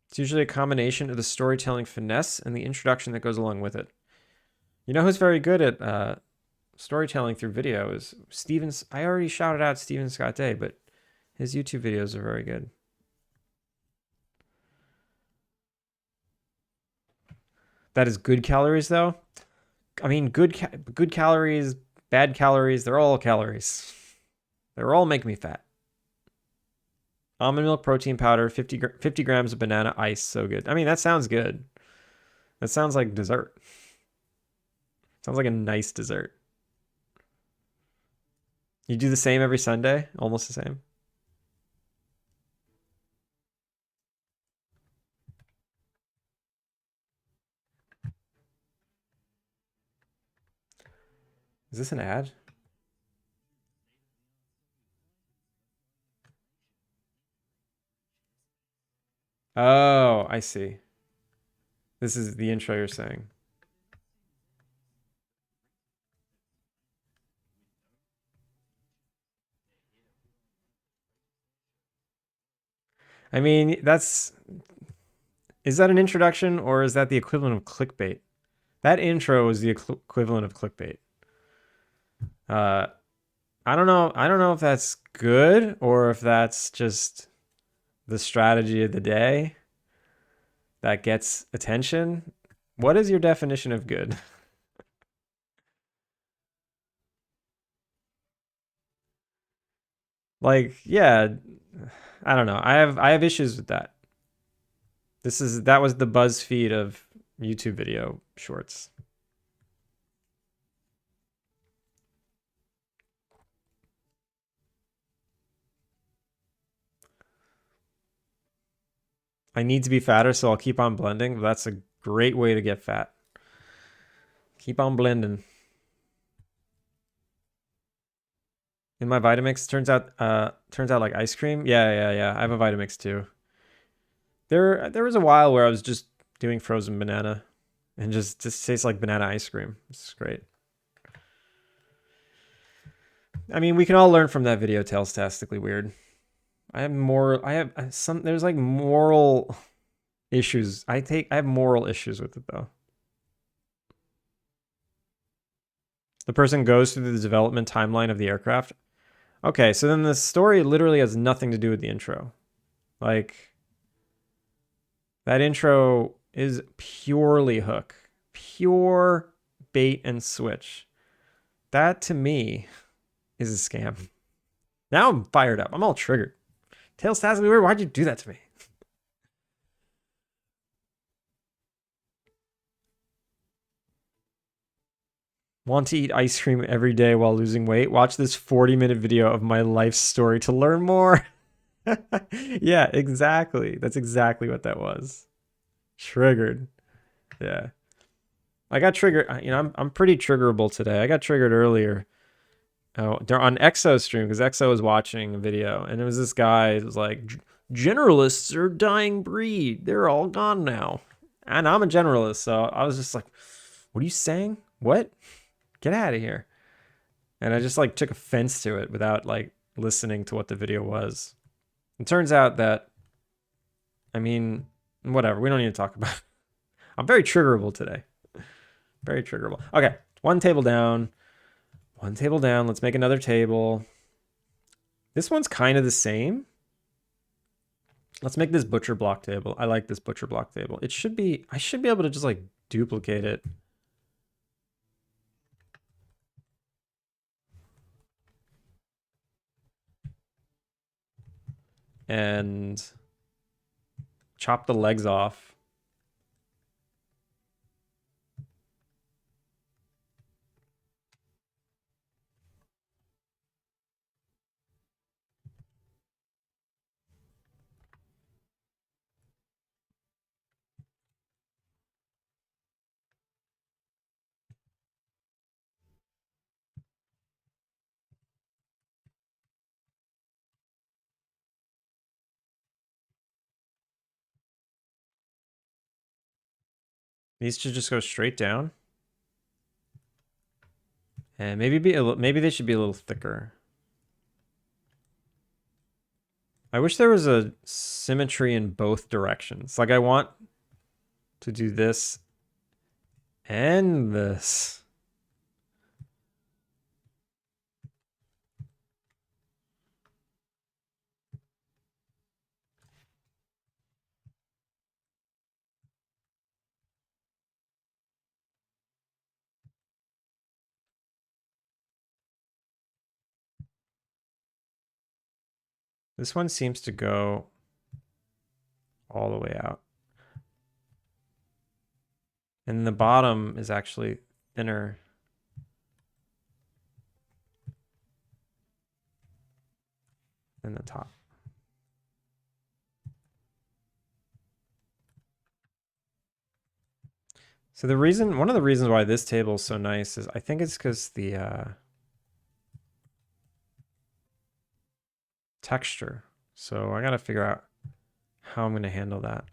It's usually a combination of the storytelling finesse and the introduction that goes along with it. You know who's very good at storytelling through video is Steven's. I already shouted out Steven Scott Day, but his YouTube videos are very good. That is good calories, though. I mean, good calories, bad calories, they're all calories. They're all making me fat. Almond milk protein powder, 50 grams of banana ice, so good. I mean, that sounds good. That sounds like dessert. Sounds like a nice dessert. You do the same every Sunday? Almost the same? Is this an ad? Oh, I see. This is the intro you're saying. I mean, is that an introduction or is that the equivalent of clickbait? That intro is the equivalent of clickbait. I don't know. I don't know if that's good or if that's just the strategy of the day that gets attention. What is your definition of good? Like, yeah, I don't know. I have issues with that. That was the BuzzFeed of YouTube video shorts. I need to be fatter, so I'll keep on blending. That's a great way to get fat. Keep on blending. In my Vitamix, turns out like ice cream. Yeah. I have a Vitamix too. There was a while where I was just doing frozen banana and just tastes like banana ice cream. It's great. I mean, we can all learn from that video. Tastically weird. I have some. There's like moral issues. I have moral issues with it though. The person goes through the development timeline of the aircraft. Okay, so then the story literally has nothing to do with the intro. Like, that intro is purely hook, pure bait and switch. That to me is a scam. Now I'm fired up. I'm all triggered. Tails Tastically Weird, why'd you do that to me? Want to eat ice cream every day while losing weight? Watch this 40-minute video of my life story to learn more. Yeah, exactly. That's exactly what that was. Triggered. Yeah. I got triggered. I'm pretty triggerable today. I got triggered earlier. Oh, they're on EXO stream because EXO was watching a video, and it was this guy. It was like, generalists are a dying breed. They're all gone now. And I'm a generalist, so I was just like, what are you saying? What? Get out of here. And I just like took offense to it without like listening to what the video was. It turns out that, I mean, whatever. We don't need to talk about it. I'm very triggerable today. Very triggerable. Okay, one table down. One table down. Let's make another table. This one's kind of the same. Let's make this butcher block table. I like this butcher block table. I should be able to just like duplicate it. And chop the legs off. These should just go straight down. And maybe they should be a little thicker. I wish there was a symmetry in both directions. Like I want to do this and this. This one seems to go all the way out. And the bottom is actually thinner than the top. So one of the reasons why this table is so nice is I think it's because the texture. So I got to figure out how I'm going to handle that.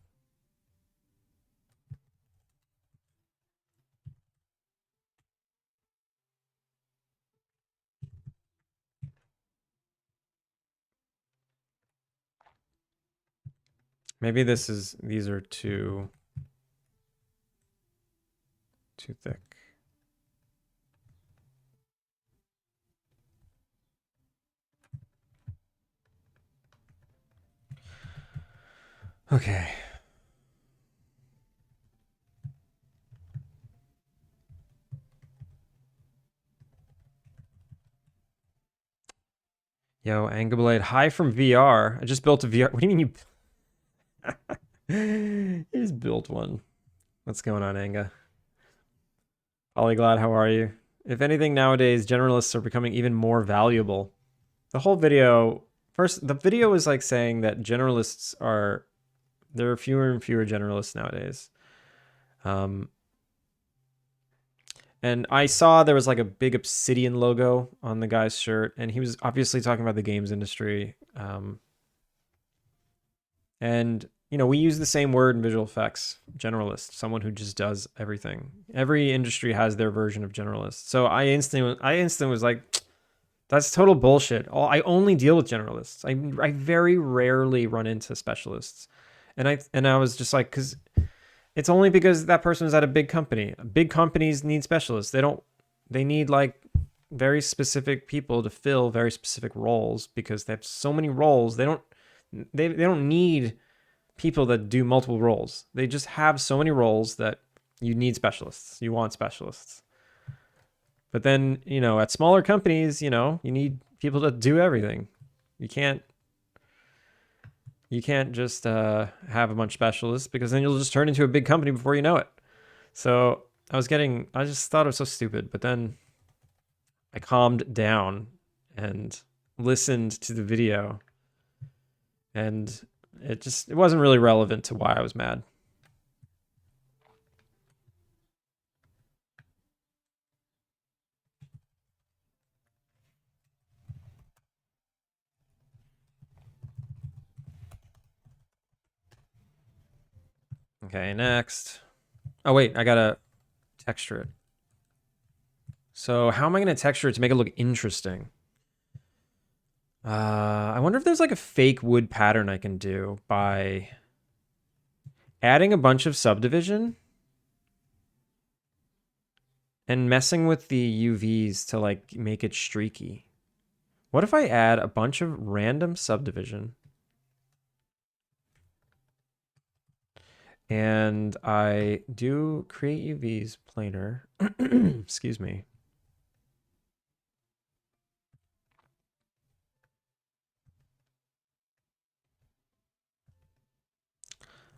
Maybe these are too thick. Okay. Yo, Angerblade, hi from VR. I just built a VR. What do you mean you? You just built one. What's going on, Anga? Polyglot, how are you? If anything, nowadays generalists are becoming even more valuable. The whole video, first, the video was like saying that generalists are there are fewer and fewer generalists nowadays. Um, and I saw there was like a big Obsidian logo on the guy's shirt, and he was obviously talking about the games industry. And you know, we use the same word in visual effects, generalist, someone who just does everything. Every industry has their version of generalist. So I instantly was like, that's total bullshit. I only deal with generalists. I very rarely run into specialists. And I was just like, because it's only because that person is at a big company. Big companies need specialists. They need like very specific people to fill very specific roles because they have so many roles. They don't need people that do multiple roles. They just have so many roles that you need specialists. You want specialists. But then, you know, at smaller companies, you know, you need people to do everything. You can't just have a bunch of specialists because then you'll just turn into a big company before you know it. So I just thought it was so stupid. But then I calmed down and listened to the video, and it wasn't really relevant to why I was mad. Okay, next. Oh wait, I gotta texture it. So how am I gonna texture it to make it look interesting? I wonder if there's like a fake wood pattern I can do by adding a bunch of subdivision and messing with the UVs to like make it streaky. What if I add a bunch of random subdivision and I do create UVs planar? Excuse me.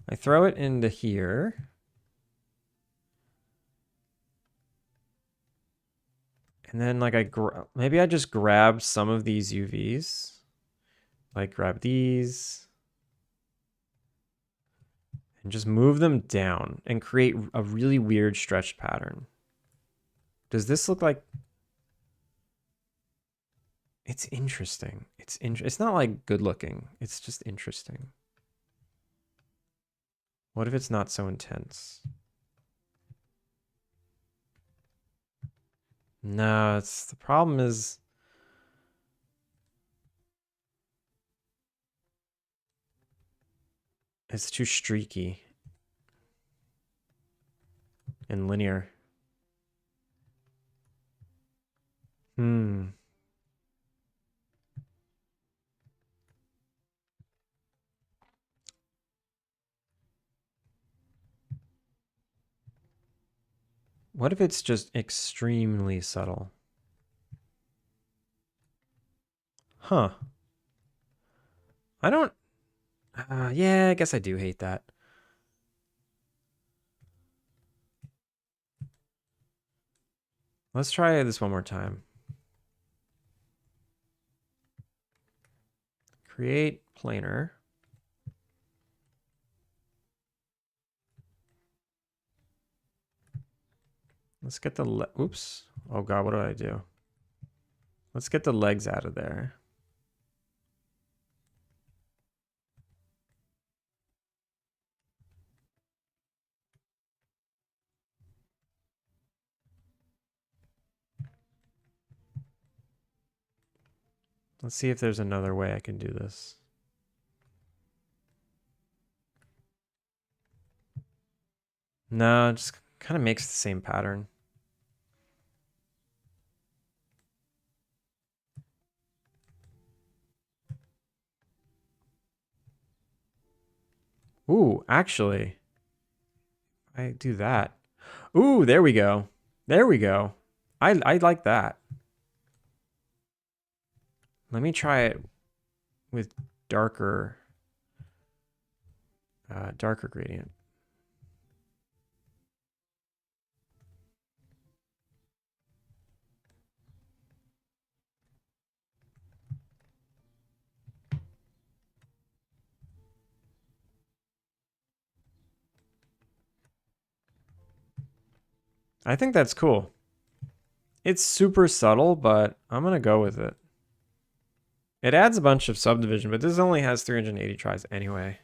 I throw it into here. And then like maybe I just grab some of these UVs. Like grab these and just move them down and create a really weird stretched pattern. Does this look like... It's interesting. It's not like good looking. It's just interesting. What if it's not so intense? No, the problem is it's too streaky and linear. What if it's just extremely subtle? Huh. I don't... yeah, I guess I do hate that. Let's try this one more time. Create planar. Let's get the... Oops. Oh god, what do I do? Let's get the legs out of there. Let's see if there's another way I can do this. No, it just kind of makes the same pattern. Ooh, actually, I do that. Ooh, there we go. There we go. I like that. Let me try it with darker gradient. I think that's cool. It's super subtle, but I'm going to go with it. It adds a bunch of subdivision, but this only has 380 tries anyway.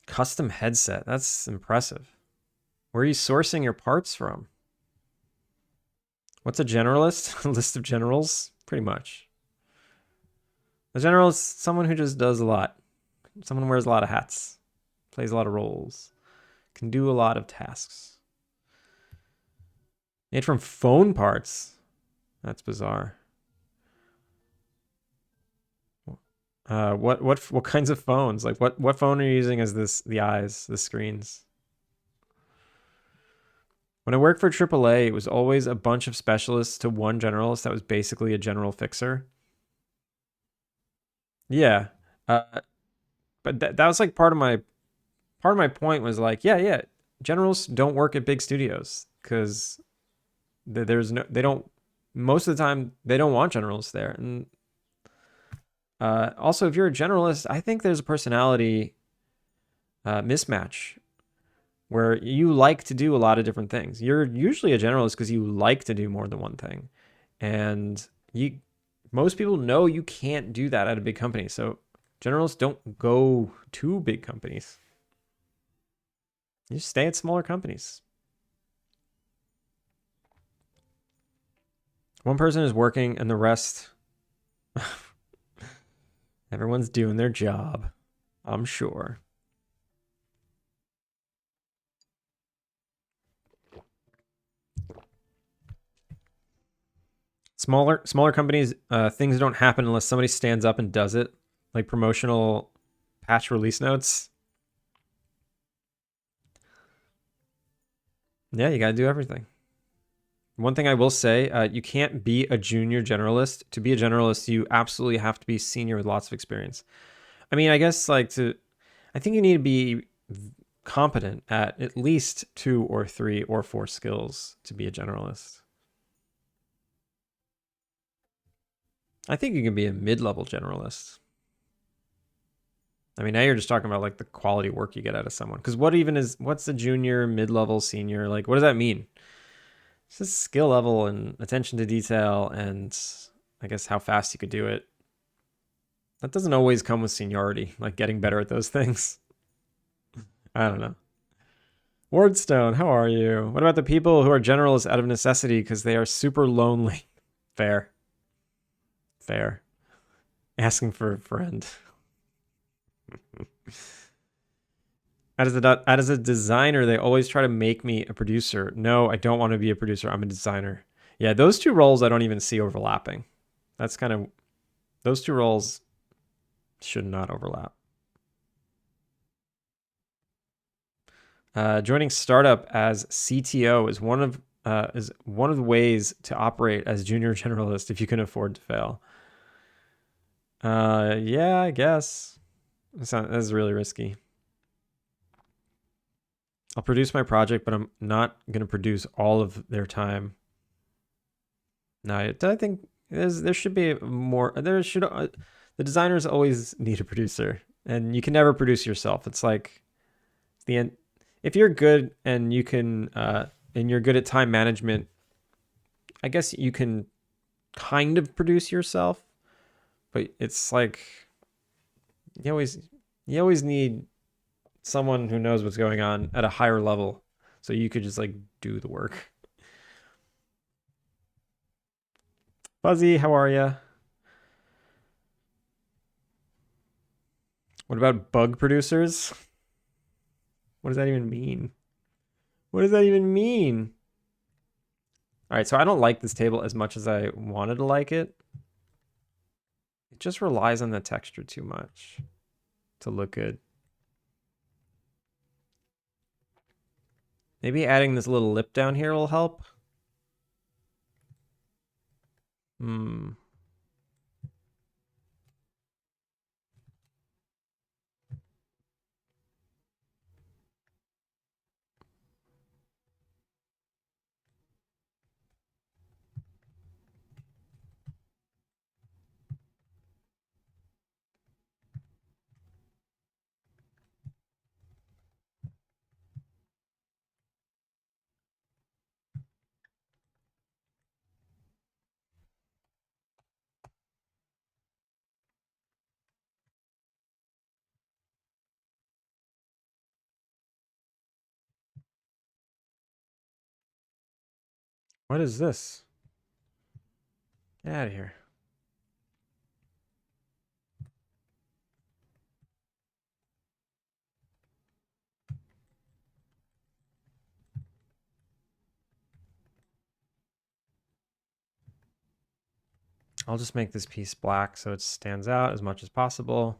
Custom headset. That's impressive. Where are you sourcing your parts from? What's a generalist? A list of generals? Pretty much. A general is someone who just does a lot. Someone who wears a lot of hats. Plays a lot of roles. Can do a lot of tasks. Made from phone parts. That's bizarre. What kinds of phones? Like what phone are you using as the eyes, the screens? When I worked for AAA, it was always a bunch of specialists to one generalist that was basically a general fixer. Yeah. But that was like part of my point was like, yeah, generals don't work at big studios because they don't, most of the time they don't want generals there. And also, if you're a generalist, I think there's a personality mismatch where you like to do a lot of different things. You're usually a generalist because you like to do more than one thing. And most people know you can't do that at a big company. So generalists don't go to big companies. You just stay at smaller companies. One person is working and the rest, everyone's doing their job, I'm sure. Smaller companies, things don't happen unless somebody stands up and does it, like promotional patch release notes. Yeah, you got to do everything. One thing I will say, you can't be a junior generalist. To be a generalist, you absolutely have to be senior with lots of experience. I mean, I guess I think you need to be competent at least 2 or 3 or 4 skills to be a generalist. I think you can be a mid-level generalist. I mean, now you're just talking about like the quality work you get out of someone. Because what's the junior, mid-level, senior? Like, what does that mean? It's just skill level and attention to detail and I guess how fast you could do it. That doesn't always come with seniority, like getting better at those things. I don't know. Wardstone, how are you? What about the people who are generalists out of necessity because they are super lonely? Fair. Fair. Asking for a friend. As a designer, they always try to make me a producer. No, I don't want to be a producer. I'm a designer. Yeah, those two roles I don't even see overlapping. That's kind of, those two roles should not overlap. Joining startup as CTO is one of the ways to operate as junior generalist if you can afford to fail. Yeah, I guess. That's really risky. I'll produce my project, but I'm not going to produce all of their time. No, I think there should be more. The designers always need a producer, and you can never produce yourself. It's like the end. If you're good and you can, and you're good at time management, I guess you can kind of produce yourself, but it's like you always need someone who knows what's going on at a higher level, so you could just like do the work. Fuzzy, how are you? What about bug producers? What does that even mean? What does that even mean? All right, so I don't like this table as much as I wanted to like it. It just relies on the texture too much to look good. Maybe adding this little lip down here will help. Hmm. What is this? Get out of here. I'll just make this piece black so it stands out as much as possible.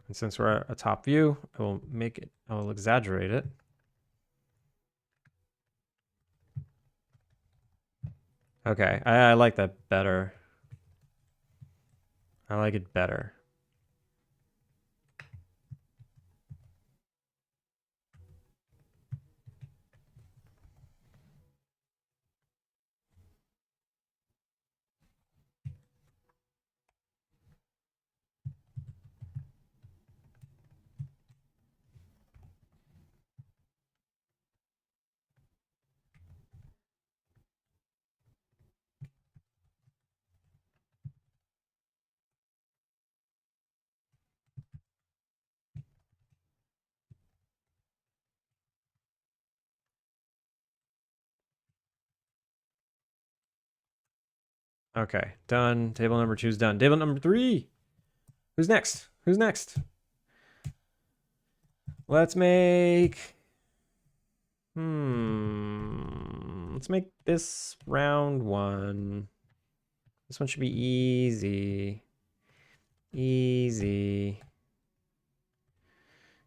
And since we're at a top view, I will exaggerate it. Okay, I like that better. I like it better. Okay, done. Table number 2 is done. Table number 3. Who's next? Who's next? Let's make... Let's make this round 1. This one should be easy. Easy.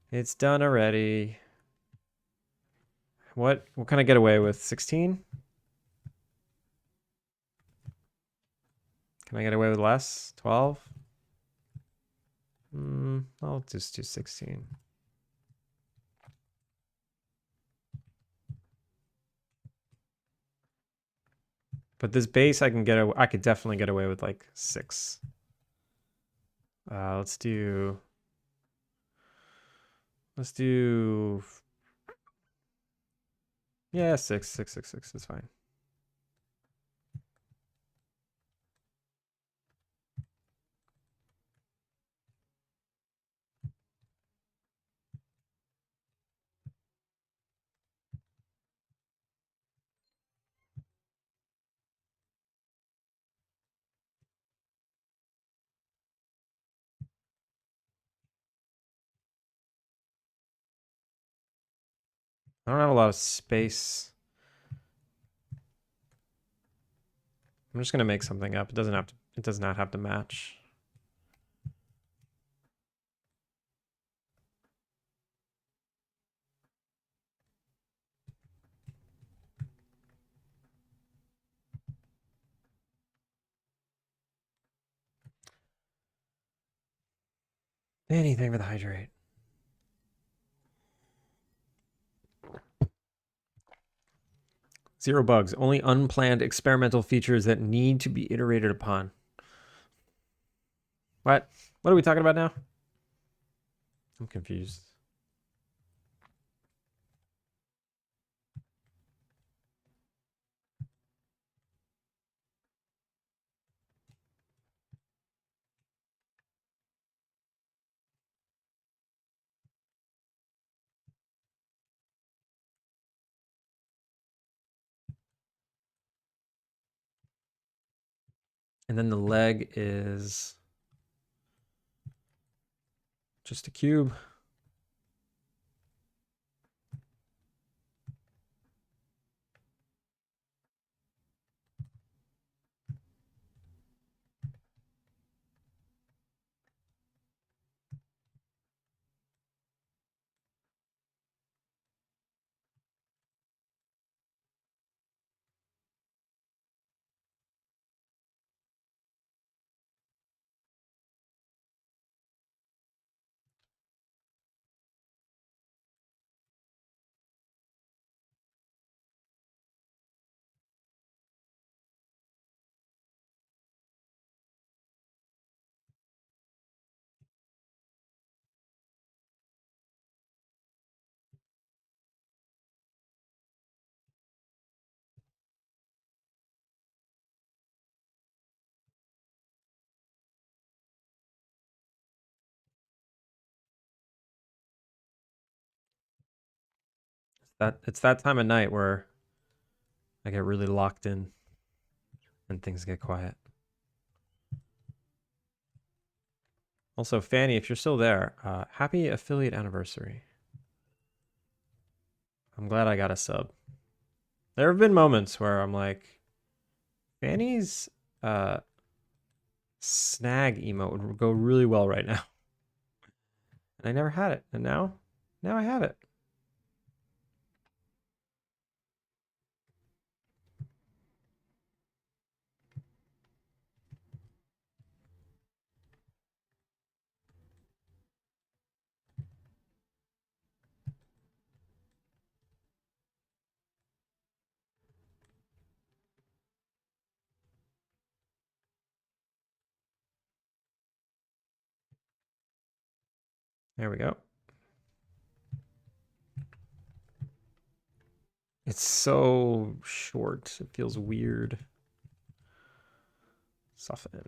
It's done already. What can I get away with? 16? Can I get away with less? 12? I'll just do 16. But this base I could definitely get away with like 6. Let's do yeah, 6, 6, 6, 6 is fine. I don't have a lot of space. I'm just gonna make something up. It does not have to match. Anything for the hydrate. Zero bugs. Only unplanned experimental features that need to be iterated upon. What? What are we talking about now? I'm confused. And then the leg is just a cube. It's that time of night where I get really locked in and things get quiet. Also, Fanny, if you're still there, happy affiliate anniversary. I'm glad I got a sub. There have been moments where I'm like, Fanny's snag emote would go really well right now. And I never had it. And now I have it. There we go. It's so short. It feels weird. Soften.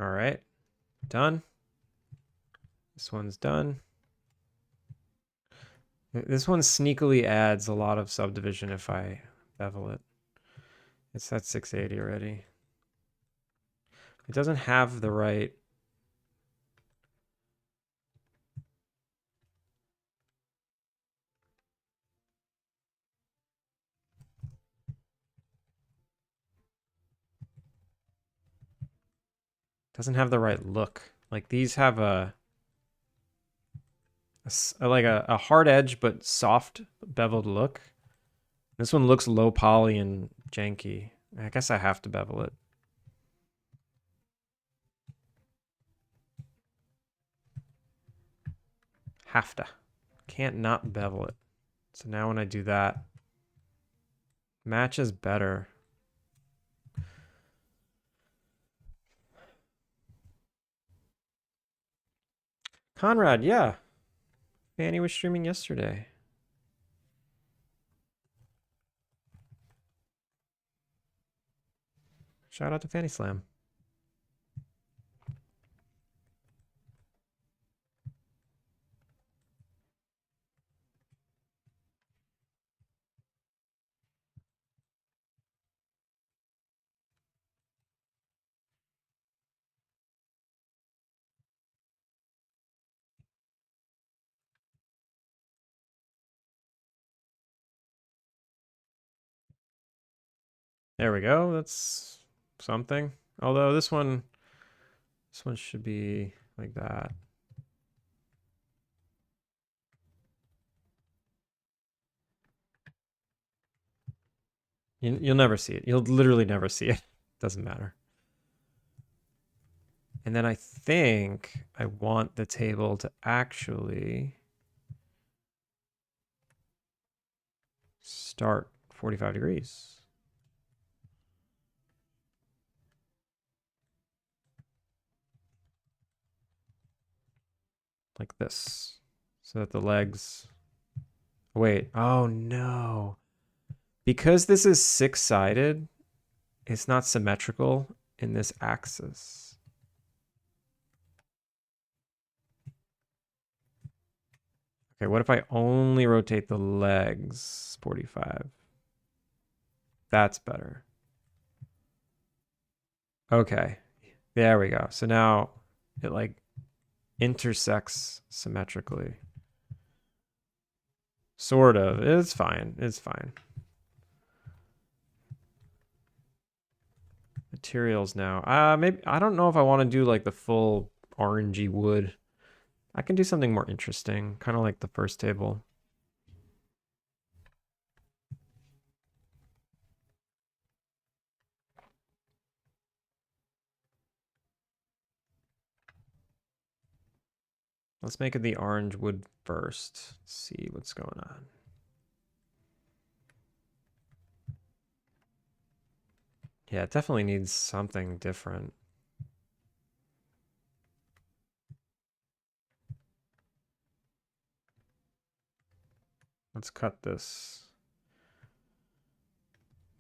All right. Done. This one's done. This one sneakily adds a lot of subdivision if I bevel it. It's at 680 already. It doesn't have the right. Doesn't have the right look. Like these have a hard edge but soft beveled look. This one looks low poly and janky. I guess I have to bevel it. Have to. Can't not bevel it. So now when I do that, matches better. Conrad, yeah. Fanny was streaming yesterday. Shout out to Fanny Slam. There we go. That's something. Although this one should be like that. You'll never see it. You'll literally never see it. Doesn't matter. And then I think I want the table to actually start 45 degrees. Like this. So that the legs... Wait. Oh, no. Because this is six-sided, it's not symmetrical in this axis. Okay, what if I only rotate the legs 45? That's better. Okay, there we go. So now it like intersects symmetrically. Sort of. It's fine. It's fine. Materials now. Maybe I don't know if I want to do like the full orangey wood. I can do something more interesting, kind of like the first table. Let's make it the orange wood first. Let's see what's going on. Yeah, it definitely needs something different. Let's cut this.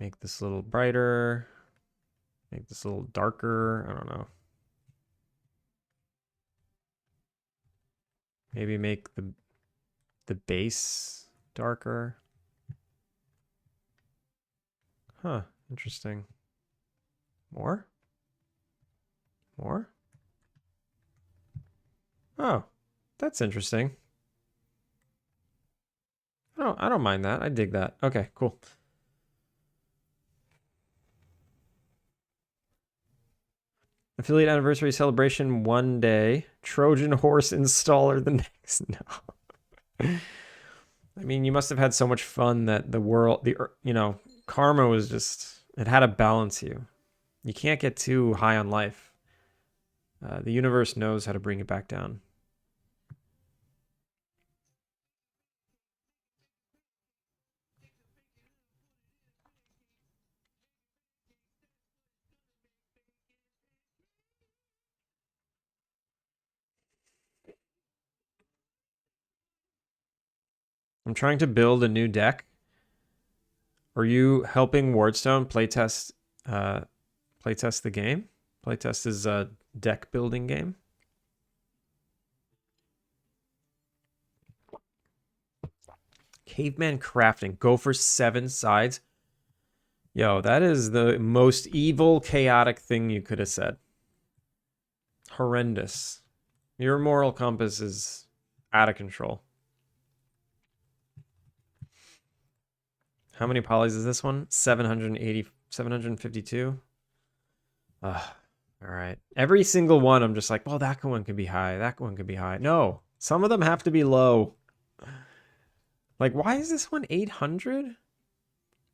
Make this a little brighter. Make this a little darker. I don't know. Maybe make the base darker. Huh, interesting. More? More? Oh, that's interesting. I don't mind that. I dig that. Okay, cool. Affiliate anniversary celebration one day. Trojan horse installer the next. No. I mean, you must have had so much fun that the world, karma was just, it had to balance you. You can't get too high on life. The universe knows how to bring it back down. I'm trying to build a new deck. Are you helping Wardstone playtest the game? Playtest is a deck building game. Caveman crafting. Go for 7 sides. Yo, that is the most evil, chaotic thing you could have said. Horrendous. Your moral compass is out of control. How many polys is this one? 780, 752? Ugh. All right. Every single one, I'm just like, well, that one could be high. That one could be high. No, some of them have to be low. Like, why is this one 800?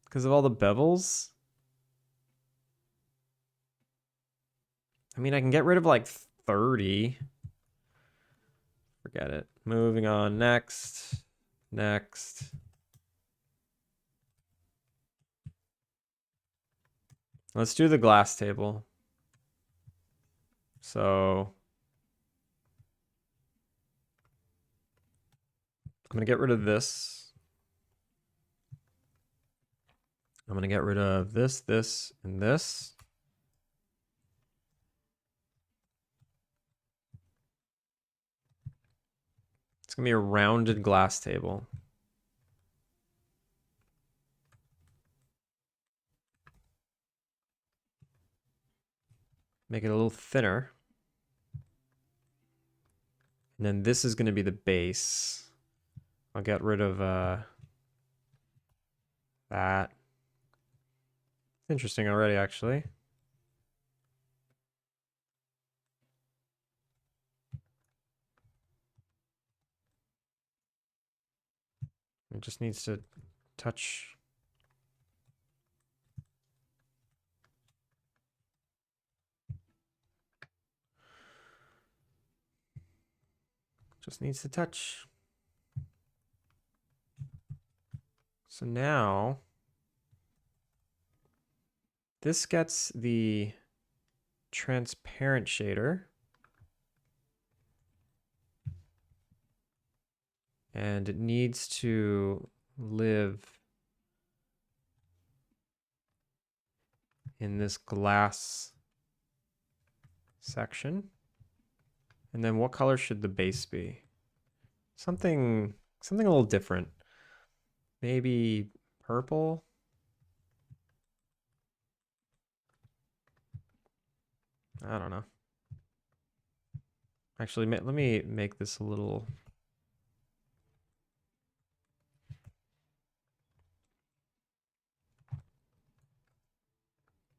Because of all the bevels? I mean, I can get rid of like 30. Forget it. Moving on. Next. Next. Let's do the glass table. So I'm going to get rid of this. I'm going to get rid of this, this, and this. It's going to be a rounded glass table. Make it a little thinner. And then this is going to be the base. I'll get rid of that. It's interesting already, actually. It just needs to touch. Just needs to touch. So now this gets the transparent shader. And it needs to live in this glass section. And then what color should the base be? Something a little different. Maybe purple? I don't know. Actually, let me make this a little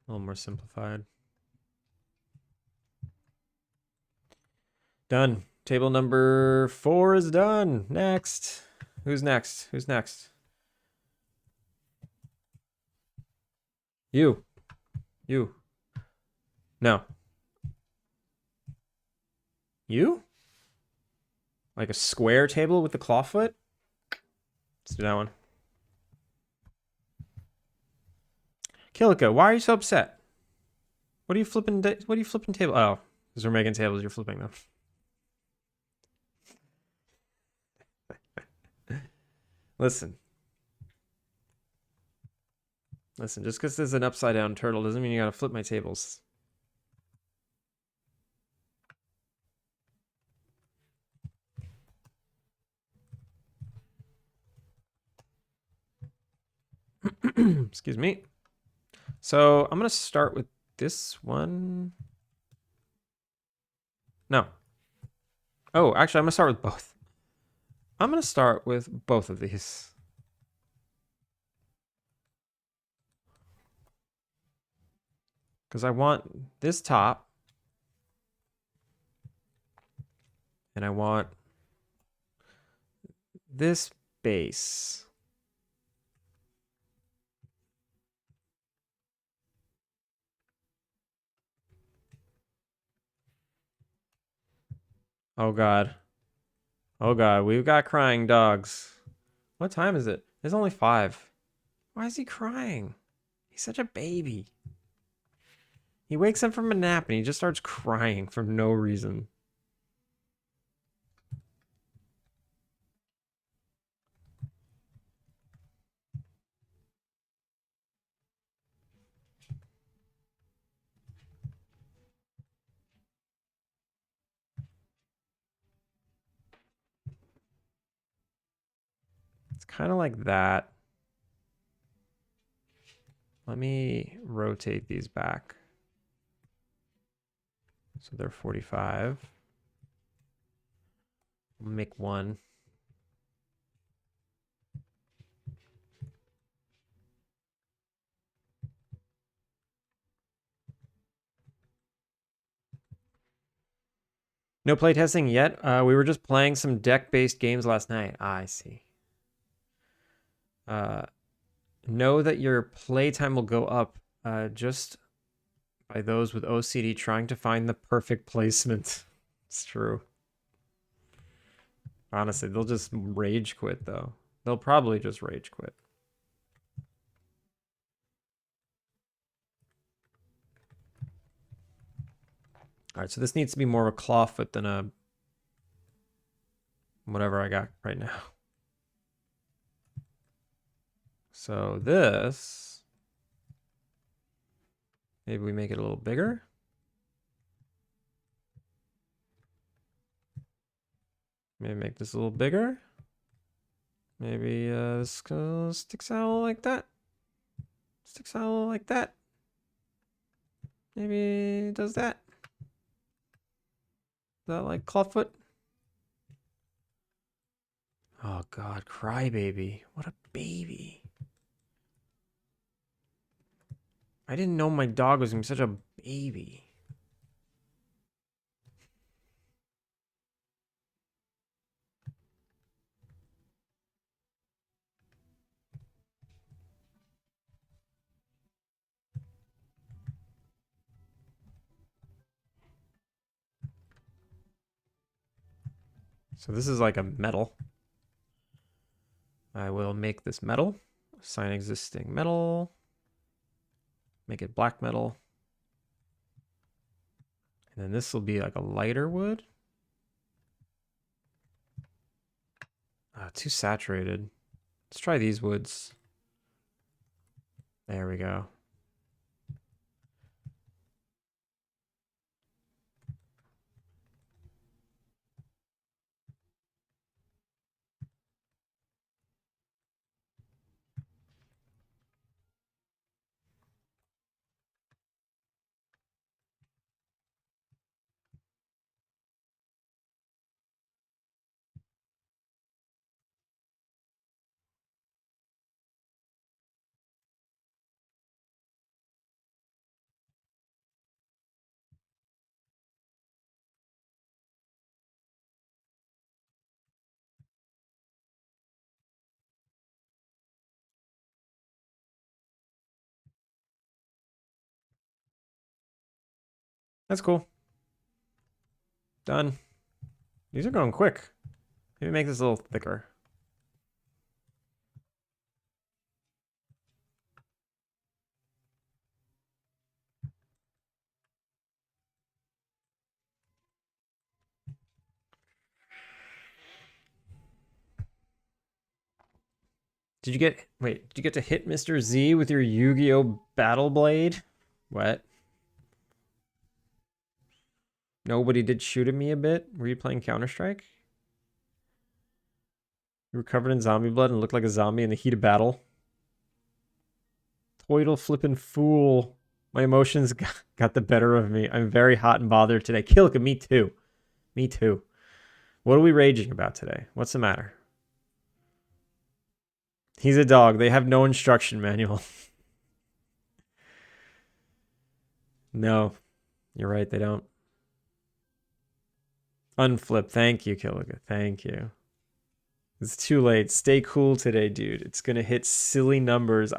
more simplified. Done. Table number 4 is done. Next. Who's next? Who's next? You. You. No. You? Like a square table with the clawfoot? Let's do that one. Kilika, why are you so upset? What are you flipping table? Oh, because we're making tables, you're flipping them. Listen. Listen, just because there's an upside down turtle doesn't mean you gotta flip my tables. Excuse me. So I'm gonna start with this one. No. Oh, actually, I'm gonna start with both. I'm gonna start with both of these. Because I want this top. And I want this base. Oh God. Oh God, we've got crying dogs. What time is it? It's only 5. Why is he crying? He's such a baby. He wakes up from a nap and he just starts crying for no reason. It's kind of like that. Let me rotate these back. So they're 45. I'll make one. No playtesting yet. We were just playing some deck-based games last night. I see. Know that your playtime will go up just by those with OCD trying to find the perfect placement. It's true. Honestly, they'll just rage quit, though. They'll probably just rage quit. All right, so this needs to be more of a clawfoot than a whatever I got right now. So this, maybe we make it a little bigger. Maybe make this a little bigger. Maybe this sticks out a little like that. Sticks out a little like that. Maybe it does that. Is that like clawfoot? Oh God, crybaby. What a baby. I didn't know my dog was gonna be such a baby. So this is like a metal. I will make this metal. Assign existing metal. Make it black metal. And then this will be like a lighter wood. Too saturated. Let's try these woods. There we go. That's cool. Done. These are going quick. Maybe make this a little thicker. Did you get to hit Mr. Z with your Yu-Gi-Oh! Battle Blade? What? Nobody did shoot at me a bit? Were you playing Counter-Strike? You were covered in zombie blood and looked like a zombie in the heat of battle. Toidle flippin' fool. My emotions got the better of me. I'm very hot and bothered today. Kilka, me too. Me too. What are we raging about today? What's the matter? He's a dog. They have no instruction manual. No, you're right. They don't. Unflip. Thank you, Killiga. Thank you. It's too late. Stay cool today, dude. It's gonna hit silly numbers.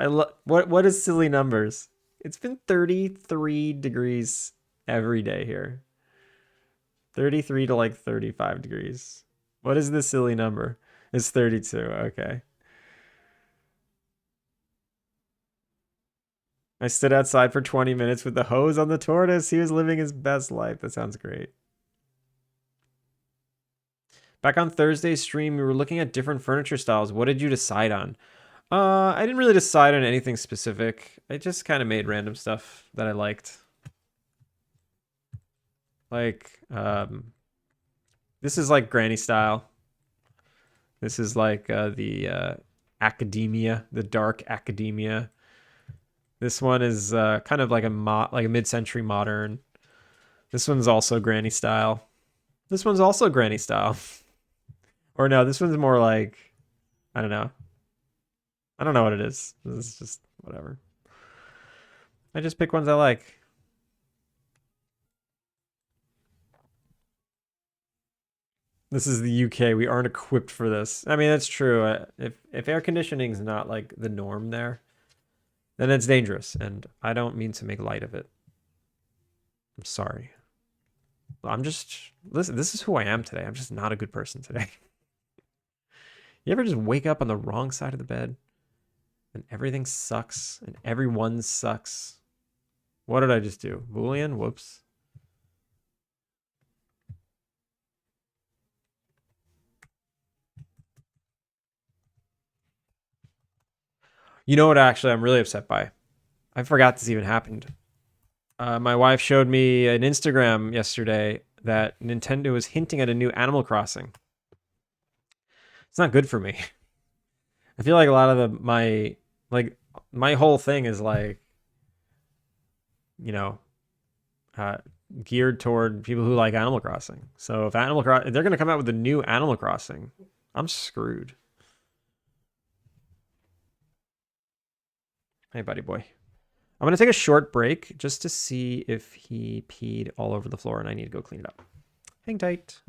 What is silly numbers? It's been 33 degrees every day here. 33 to like 35 degrees. What is the silly number? It's 32. Okay. I stood outside for 20 minutes with the hose on the tortoise. He was living his best life. That sounds great. Back on Thursday's stream, we were looking at different furniture styles. What did you decide on? I didn't really decide on anything specific. I just kind of made random stuff that I liked. Like, this is like granny style. This is like the academia, the dark academia. This one is kind of like a mid-century modern. This one's also granny style. This one's also granny style. Or no, this one's more like, I don't know. I don't know what it is. This is just whatever. I just pick ones I like. This is the UK. We aren't equipped for this. I mean, that's true. If air conditioning is not like the norm there, then it's dangerous. And I don't mean to make light of it. I'm sorry. Listen, this is who I am today. I'm just not a good person today. You ever just wake up on the wrong side of the bed and everything sucks and everyone sucks? What did I just do? Boolean? Whoops. You know what actually I'm really upset by? I forgot this even happened. My wife showed me an Instagram yesterday that Nintendo is hinting at a new Animal Crossing. It's not good for me. I feel like a lot of my whole thing is like, you know, uh, geared toward people who like Animal Crossing. So if they're gonna come out with a new Animal Crossing, I'm screwed. Hey, buddy boy. I'm gonna take a short break just to see if he peed all over the floor and I need to go clean it up. Hang tight.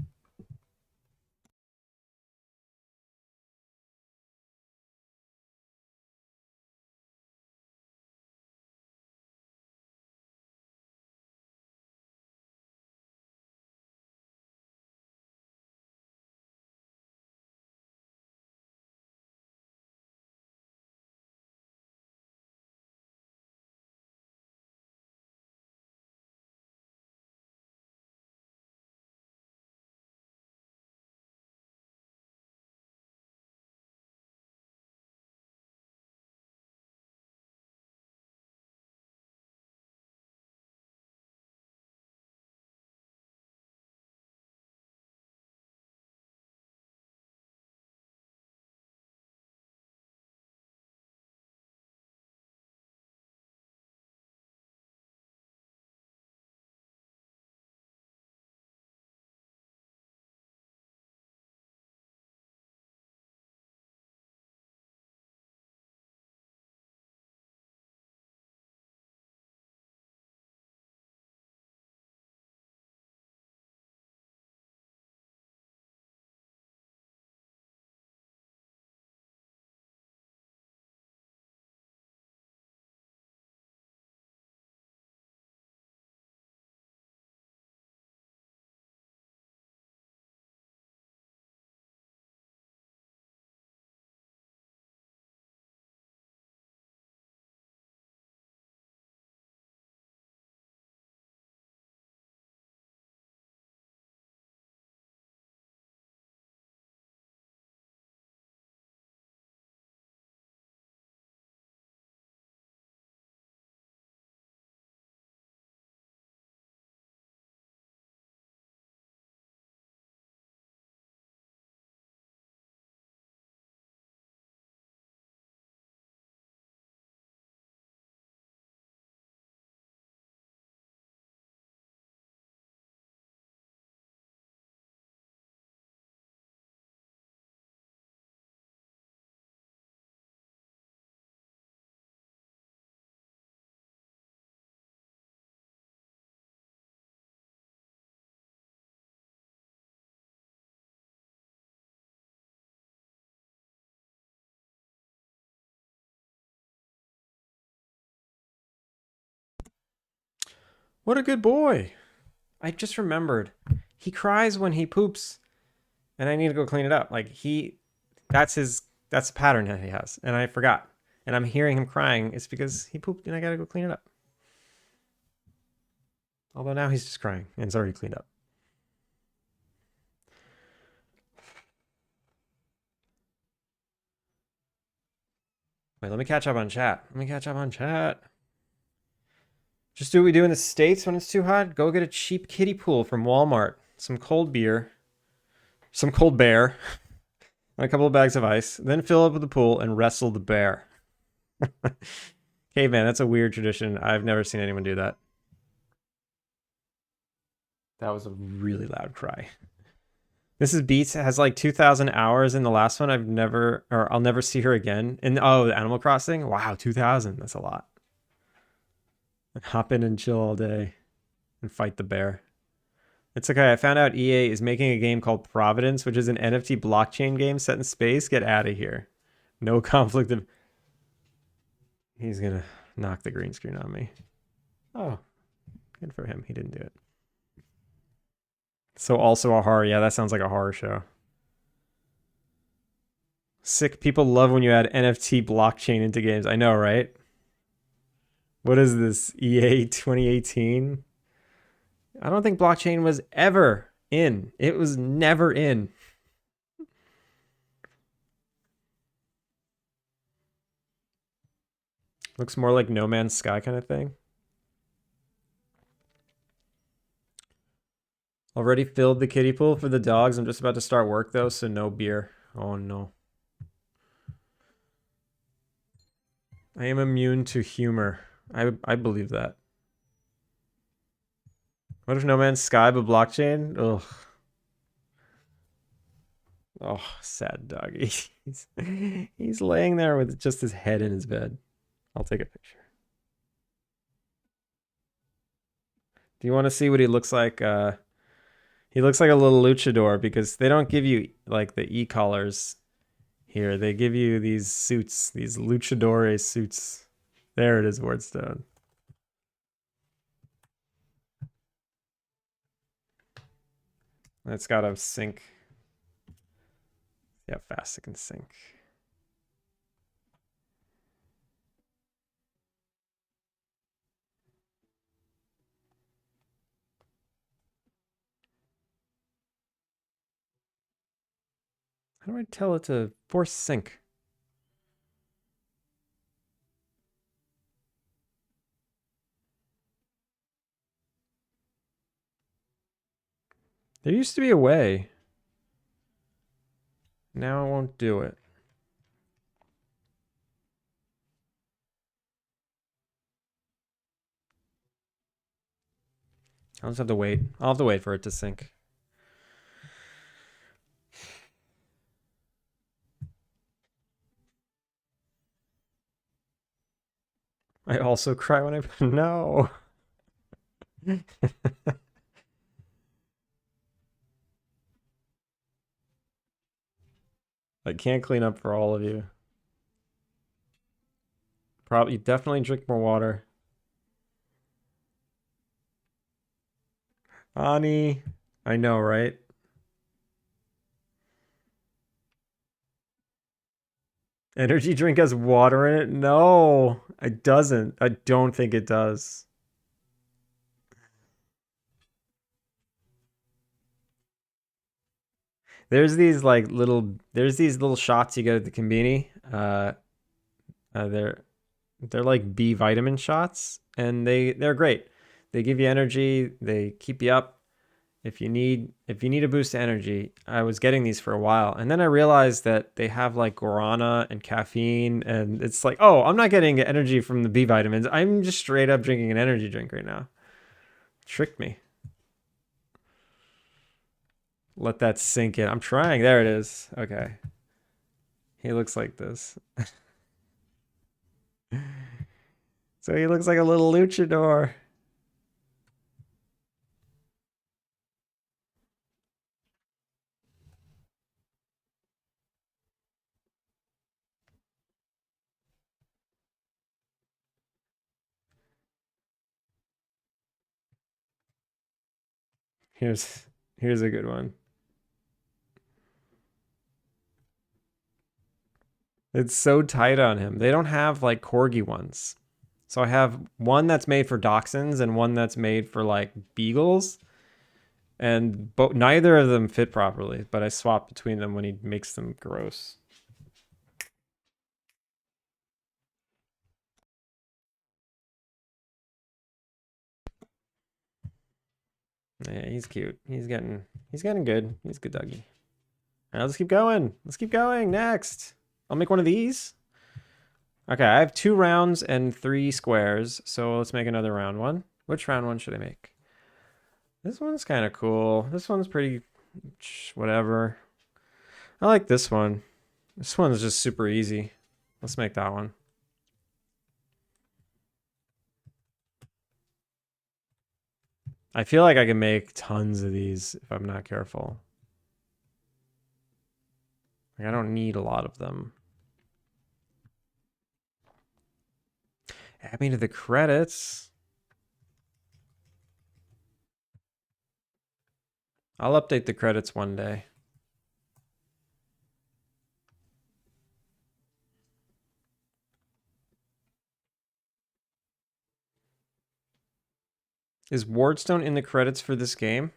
What a good boy. I just remembered. He cries when he poops, and I need to go clean it up. Like that's a pattern that he has, and I forgot. And I'm hearing him crying. It's because he pooped, and I gotta go clean it up. Although now he's just crying, and it's already cleaned up. Wait, let me catch up on chat. Let me catch up on chat. Just do what we do in the States when it's too hot. Go get a cheap kiddie pool from Walmart. Some cold beer. Some cold bear. And a couple of bags of ice. Then fill up with the pool and wrestle the bear. Caveman, that's a weird tradition. I've never seen anyone do that. That was a really loud cry. Mrs. Beats has like 2,000 hours in the last one. I'll never see her again. And oh, the Animal Crossing? Wow, 2,000. That's a lot. And hop in and chill all day and fight the bear. It's okay. I found out EA is making a game called Providence, which is an NFT blockchain game set in space. Get out of here. No conflict of. He's going to knock the green screen on me. Oh, good for him. He didn't do it. So also a horror. Yeah, that sounds like a horror show. Sick. People love when you add NFT blockchain into games. I know, right? What is this? EA 2018? I don't think blockchain was ever in. It was never in. Looks more like No Man's Sky kind of thing. Already filled the kiddie pool for the dogs. I'm just about to start work though, so no beer. Oh no. I am immune to humor. I believe that. What if No Man's Sky but blockchain? Ugh. Oh, sad doggy. He's laying there with just his head in his bed. I'll take a picture. Do you want to see what he looks like? He looks like a little luchador because they don't give you like the e-collars here. They give you these suits, these luchador suits. There it is, Wardstone. It's got a sync. Yeah, fast it can sync. How do I tell it to force sync? There used to be a way. Now I won't do it. I'll just have to wait. I'll have to wait for it to sync. I also cry when I no. I can't clean up for all of you. Probably definitely drink more water. Ani, I know, right? Energy drink has water in it? No, it doesn't. I don't think it does. There's these little shots you get at the conveni. They're like B vitamin shots, and they're great. They give you energy. They keep you up. If you need a boost of energy, I was getting these for a while, and then I realized that they have like guarana and caffeine, and it's like, oh, I'm not getting energy from the B vitamins. I'm just straight up drinking an energy drink right now. Tricked me. Let that sink in. I'm trying. There it is. Okay. He looks like this. So he looks like a little luchador. Here's a good one. It's so tight on him. They don't have like corgi ones. So I have one that's made for dachshunds and one that's made for like beagles. And neither of them fit properly, but I swap between them when he makes them gross. Yeah, he's cute. He's getting good. He's a good doggy. All right, let's keep going. Let's keep going. Next. I'll make one of these. Okay, I have 2 rounds and 3 squares, so let's make another round one. Which round one should I make? This one's kind of cool. This one's pretty whatever. I like this one. This one's just super easy. Let's make that one. I feel like I can make tons of these if I'm not careful. Like, I don't need a lot of them. Add me to the credits. I'll update the credits one day. Is Wardstone in the credits for this game?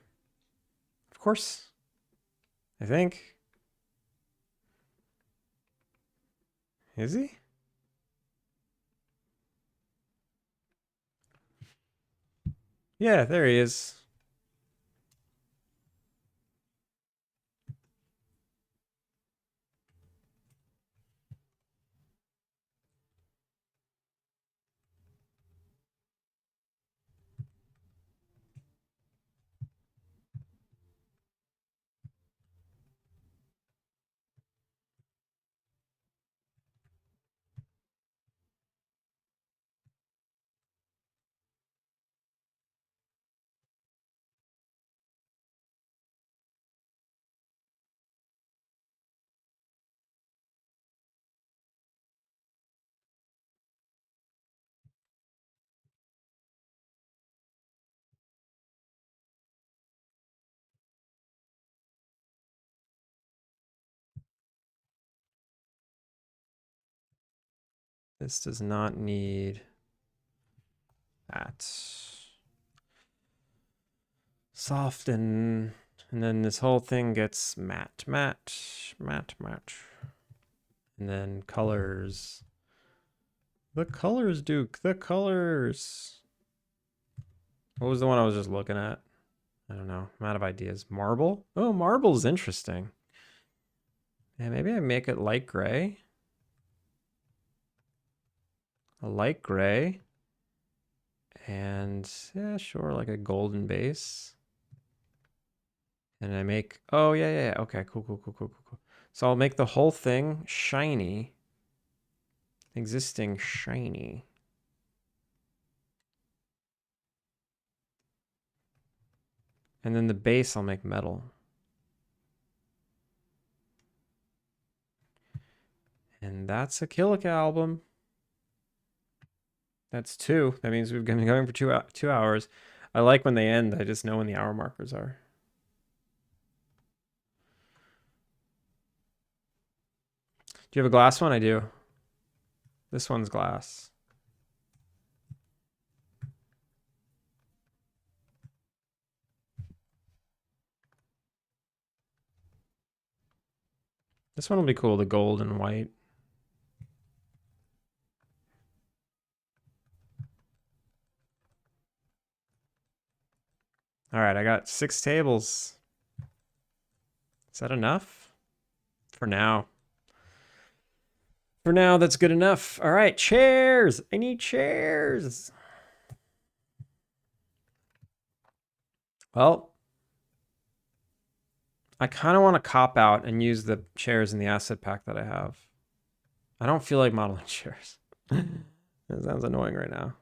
Of course. I think. Is he? Yeah, there he is. This does not need that. Soften. And then this whole thing gets matte. And then colors. The colors, Duke. The colors. What was the one I was just looking at? I don't know. I'm out of ideas. Marble? Oh, marble's interesting. Yeah, maybe I make it light gray. A light gray. And yeah, sure, like a golden base. And I make, oh yeah. Okay, cool. So I'll make the whole thing shiny. Existing shiny. And then the base I'll make metal. And that's a Killick album. That's 2. That means we've been going for 2 hours. I like when they end. I just know when the hour markers are. Do you have a glass one? I do. This one's glass. This one will be cool, the gold and white. All right, I got 6 tables. Is that enough? For now. For now, that's good enough. All right, chairs. I need chairs. Well, I kind of want to cop out and use the chairs in the asset pack that I have. I don't feel like modeling chairs. That sounds annoying right now.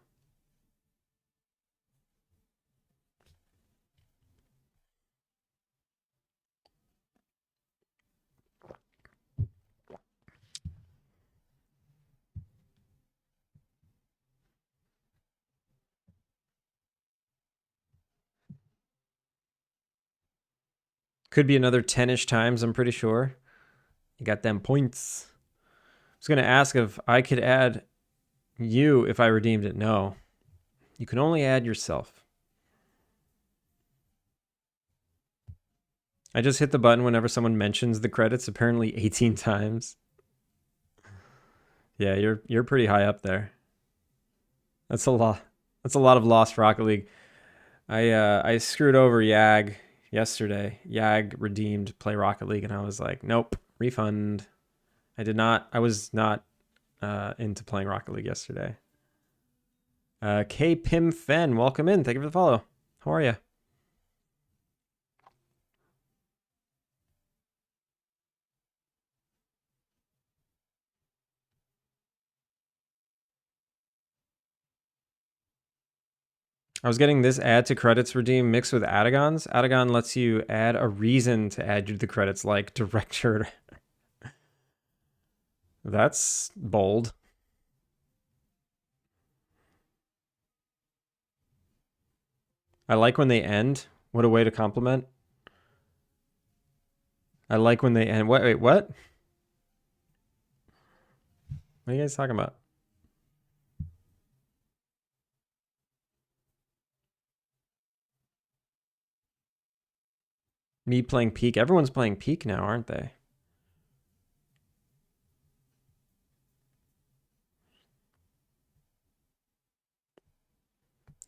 Could be another 10-ish times, I'm pretty sure. You got them points. I was going to ask if I could add you if I redeemed it. No. You can only add yourself. I just hit the button whenever someone mentions the credits, apparently 18 times. Yeah, you're pretty high up there. That's a lot. That's a lot of lost Rocket League. I screwed over Yag yesterday. Yag redeemed Play Rocket League, and I was like, nope, refund. I was not into playing Rocket League yesterday. K Pim Fen, welcome in. Thank you for the follow. How are you? I was getting this add to credits redeem mixed with Adagon's. Adagon lets you add a reason to add you to the credits, like director. That's bold. I like when they end. What a way to compliment. I like when they end. Wait, what? What are you guys talking about? Me playing Peak. Everyone's playing Peak now, aren't they?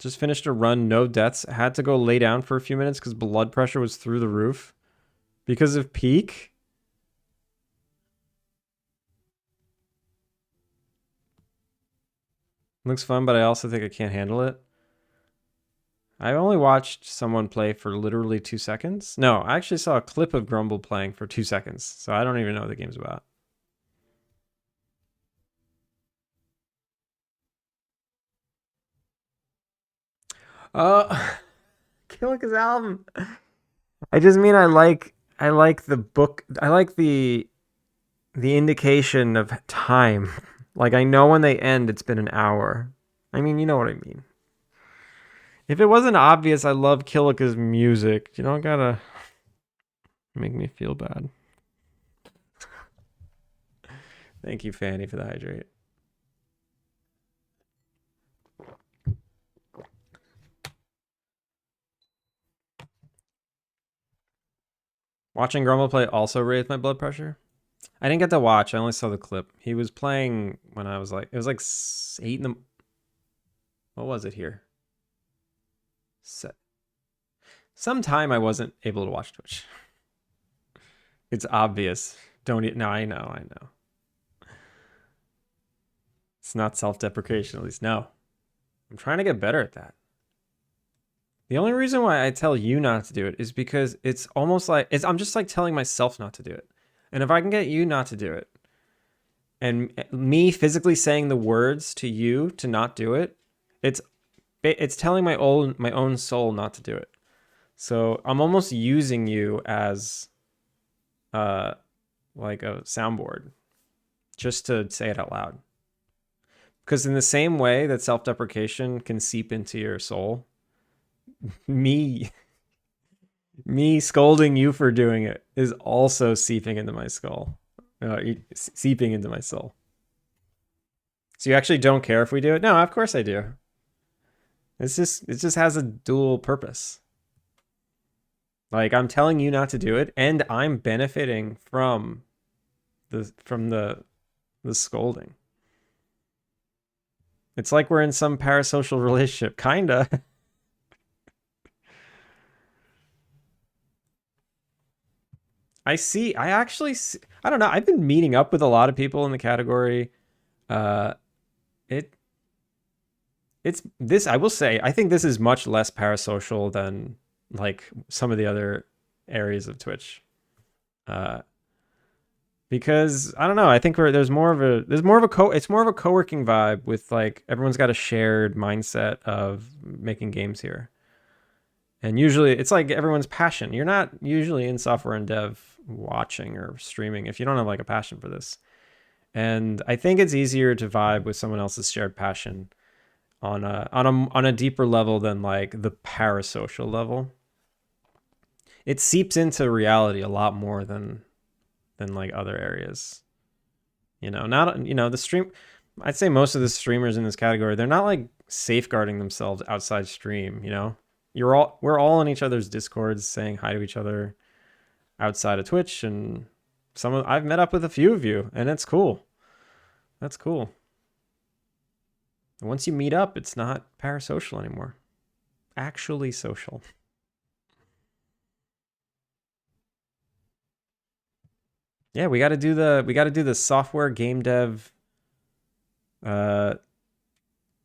Just finished a run, no deaths. Had to go lay down for a few minutes because blood pressure was through the roof. Because of Peak? Looks fun, but I also think I can't handle it. I only watched someone play for literally 2 seconds. No, I actually saw a clip of Grumble playing for 2 seconds, so I don't even know what the game's about. Killick's album. I just mean I like the book. I like the indication of time. Like I know when they end, it's been an hour. I mean, you know what I mean. If it wasn't obvious, I love Killick's music. You don't gotta make me feel bad. Thank you, Fanny, for the hydrate. Watching Grumble play also raised my blood pressure. I didn't get to watch. I only saw the clip. He was playing when I was like, it was like 8 in the. What was it here? Sometime I wasn't able to watch Twitch. It's obvious. Don't. No, I know. It's not self-deprecation, at least. No. I'm trying to get better at that. The only reason why I tell you not to do it is because it's almost like I'm just like telling myself not to do it. And if I can get you not to do it, and me physically saying the words to you to not do it, it's telling my own soul not to do it. So I'm almost using you as like a soundboard just to say it out loud. Because in the same way that self-deprecation can seep into your soul, me scolding you for doing it is also seeping into my skull, seeping into my soul. So you actually don't care if we do it? No, of course I do. It just has a dual purpose. Like I'm telling you not to do it, and I'm benefiting from the scolding. It's like we're in some parasocial relationship, kinda. I actually see, I don't know. I've been meeting up with a lot of people in the category. Uh, it it's this. I will say, I think this is much less parasocial than like some of the other areas of Twitch. Because I don't know. I think it's more of a co-working vibe with like everyone's got a shared mindset of making games here. And usually it's like everyone's passion. You're not usually in software and dev watching or streaming if you don't have like a passion for this. And I think it's easier to vibe with someone else's shared passion on a deeper level than like the parasocial level. it seeps into reality a lot more than like other areas. You know, not the stream. I'd say most of the streamers in this category, they're not like safeguarding themselves outside stream. You know, we're all in each other's discords saying hi to each other outside of Twitch, and I've met up with a few of you, and it's cool. That's cool. Once you meet up, it's not parasocial anymore. Actually social. Yeah, we got to do the software game dev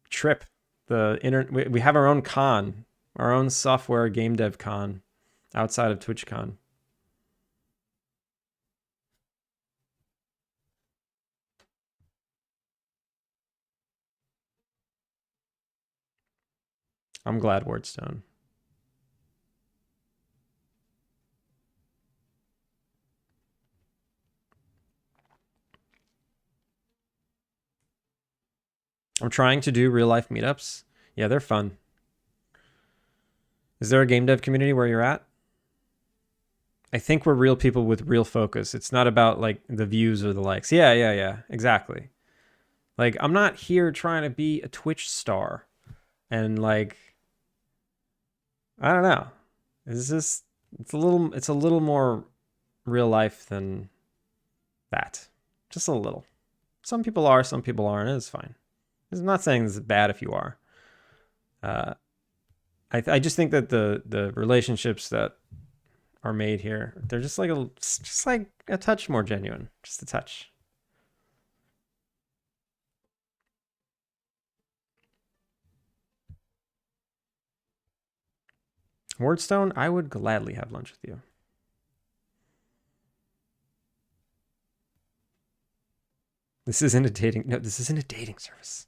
trip. We have our own con, our own software game dev con outside of TwitchCon. I'm glad Wardstone. I'm trying to do real life meetups. Yeah, they're fun. Is there a game dev community where you're at? I think we're real people with real focus. It's not about like the views or the likes. Yeah. Exactly. Like I'm not here trying to be a Twitch star and like I don't know. It's a little more real life than that. Just a little. Some people are, some people aren't. It's fine. I'm not saying this is bad if you are. I just think that the relationships that are made here, they're just like a touch more genuine, just a touch. Wardstone, I would gladly have lunch with you. This isn't a dating service.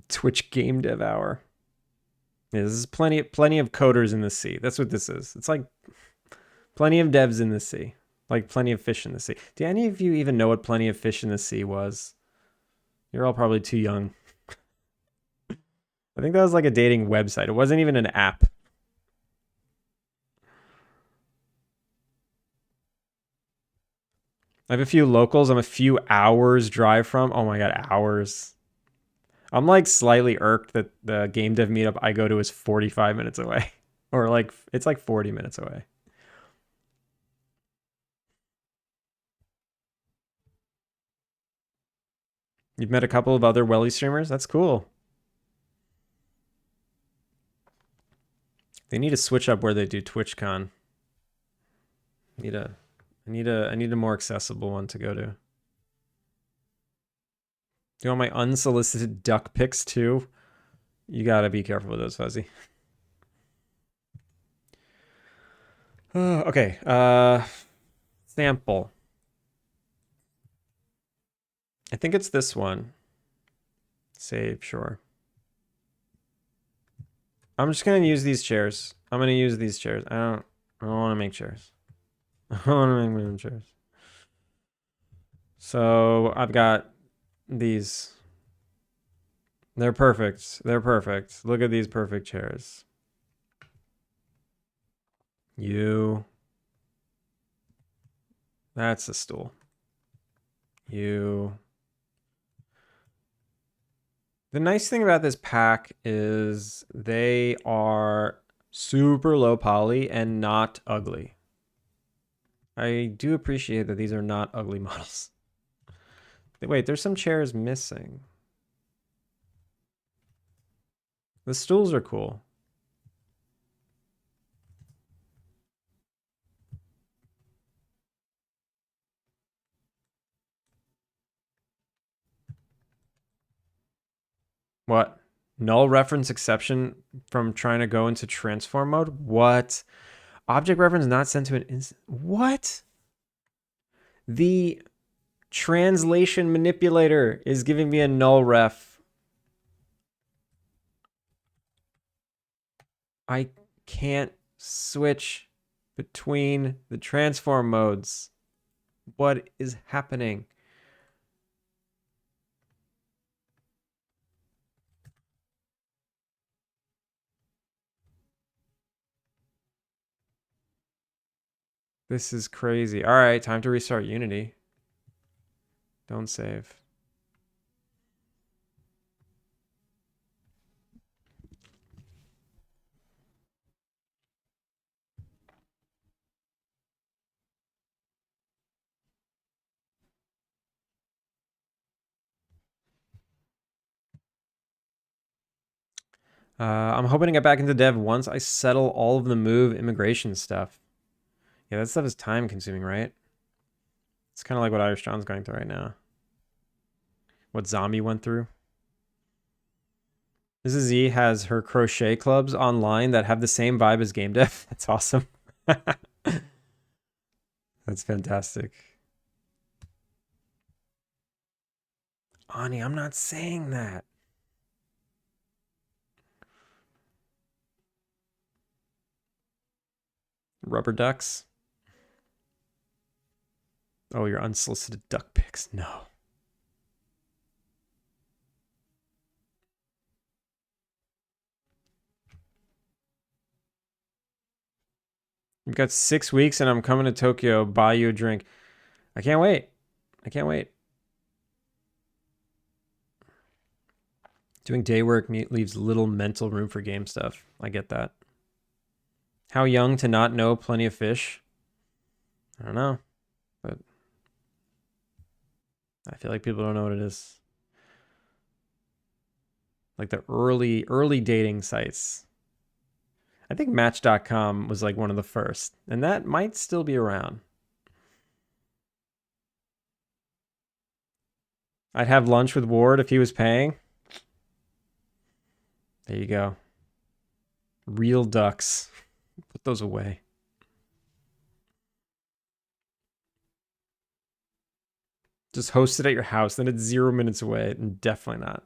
Twitch game dev hour. Yeah, this is plenty of coders in the sea. That's what this is. It's like plenty of devs in the sea. Like plenty of fish in the sea. Do any of you even know what plenty of fish in the sea was? You're all probably too young. I think that was like a dating website. It wasn't even an app. I have a few locals I'm a few hours drive from. Oh my god, hours. I'm like slightly irked that the game dev meetup I go to is 45 minutes away. Or like it's like 40 minutes away. You've met a couple of other Welly streamers? That's cool. They need to switch up where they do TwitchCon. I need a more accessible one to go to. Do you want my unsolicited duck pics too? You gotta be careful with those, Fuzzy. Okay. Sample. I think it's this one. Save, sure. I'm just gonna use these chairs. I'm gonna use these chairs. I don't want to make chairs. I don't want to make my own chairs. So I've got these. They're perfect. They're perfect. Look at these perfect chairs. You. That's a stool. You. The nice thing about this pack is they are super low poly and not ugly. I do appreciate that these are not ugly models. Wait, there's some chairs missing. The stools are cool. What? Null reference exception from trying to go into transform mode? What? Object reference not sent to an instant. What? The translation manipulator is giving me a null ref. I can't switch between the transform modes. What is happening? This is crazy. All right, time to restart Unity. Don't save. I'm hoping to get back into dev once I settle all of the move immigration stuff. Yeah, that stuff is time consuming, right? It's kind of like what Irish John's going through right now. What Zombie went through. Mrs. Z has her crochet clubs online that have the same vibe as game dev. That's awesome. That's fantastic. Ani, I'm not saying that. Rubber ducks. Oh, your unsolicited duck pics. No. You've got 6 weeks and I'm coming to Tokyo, buy you a drink. I can't wait. I can't wait. Doing day work leaves little mental room for game stuff. I get that. How young to not know Plenty of Fish? I don't know, but I feel like people don't know what it is. Like the early dating sites. I think Match.com was like one of the first, and that might still be around. I'd have lunch with Ward if he was paying. There you go. Real ducks. Put those away. Just host it at your house, then it's 0 minutes away, and definitely not.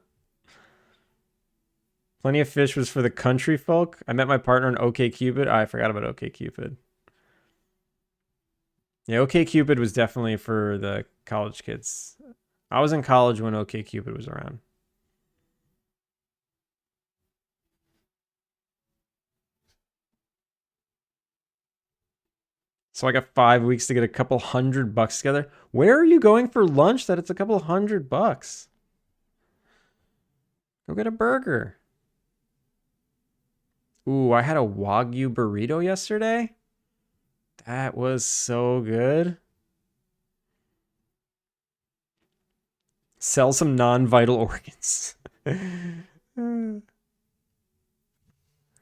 Plenty of Fish was for the country folk. I met my partner in OkCupid. I forgot about OkCupid. Yeah, OkCupid was definitely for the college kids. I was in college when OkCupid was around. So I got 5 weeks to get a couple $100 together. Where are you going for lunch that it's a couple $100? Go get a burger. Ooh, I had a Wagyu burrito yesterday. That was so good. Sell some non-vital organs.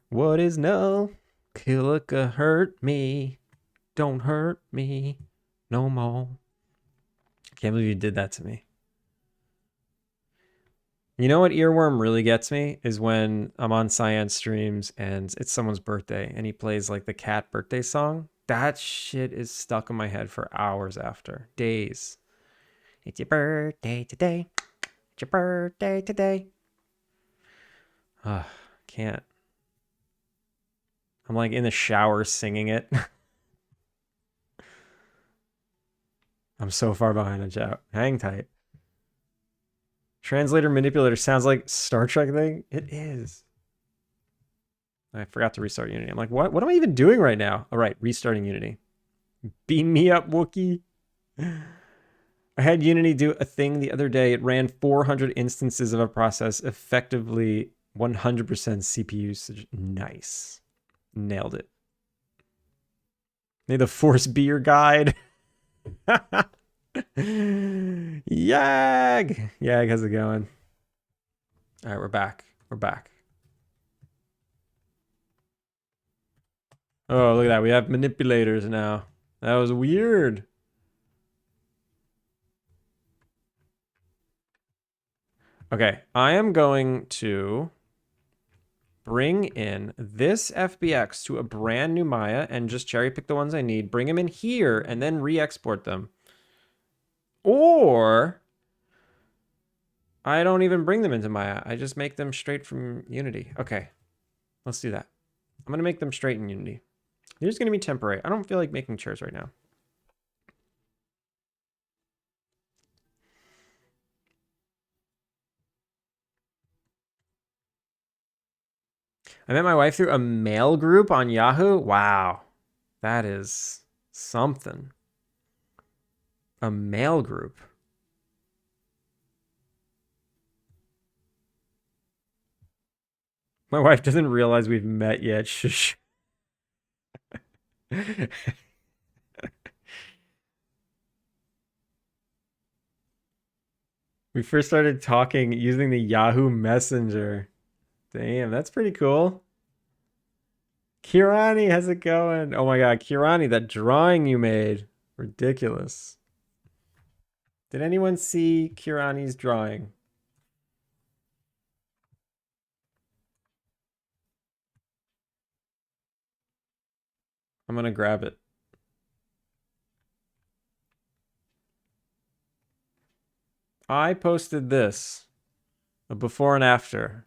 What is no? Killica hurt me. Don't hurt me no more. I can't believe you did that to me. You know what earworm really gets me is when I'm on Cyan streams and it's someone's birthday and he plays like the cat birthday song. That shit is stuck in my head for hours after. Days. It's your birthday today. It's your birthday today. Can't. I'm like in the shower singing it. I'm so far behind on chat. Hang tight. Translator manipulator sounds like Star Trek thing. It is. I forgot to restart Unity. I'm like, what am I even doing right now? All right, restarting Unity. Beam me up, Wookie. I had Unity do a thing the other day. It ran 400 instances of a process, effectively 100% CPU usage. Nice. Nailed it. May the force be your guide. Yag! Yag, how's it going? All right, we're back. We're back. Oh, look at that. We have manipulators now. That was weird. Okay, I am going to bring in this FBX to a brand new Maya and just cherry pick the ones I need, bring them in here, and then re-export them. Or I don't even bring them into Maya. I just make them straight from Unity. Okay, let's do that. I'm going to make them straight in Unity. They're just going to be temporary. I don't feel like making chairs right now. I met my wife through a mail group on Yahoo. Wow. That is something. A male group. My wife doesn't realize we've met yet. Shush. We first started talking using the Yahoo Messenger. Damn, that's pretty cool. Kirani, how's it going? Oh my god, Kirani, that drawing you made. Ridiculous. Did anyone see Kirani's drawing? I'm gonna grab it. I posted this, a before and after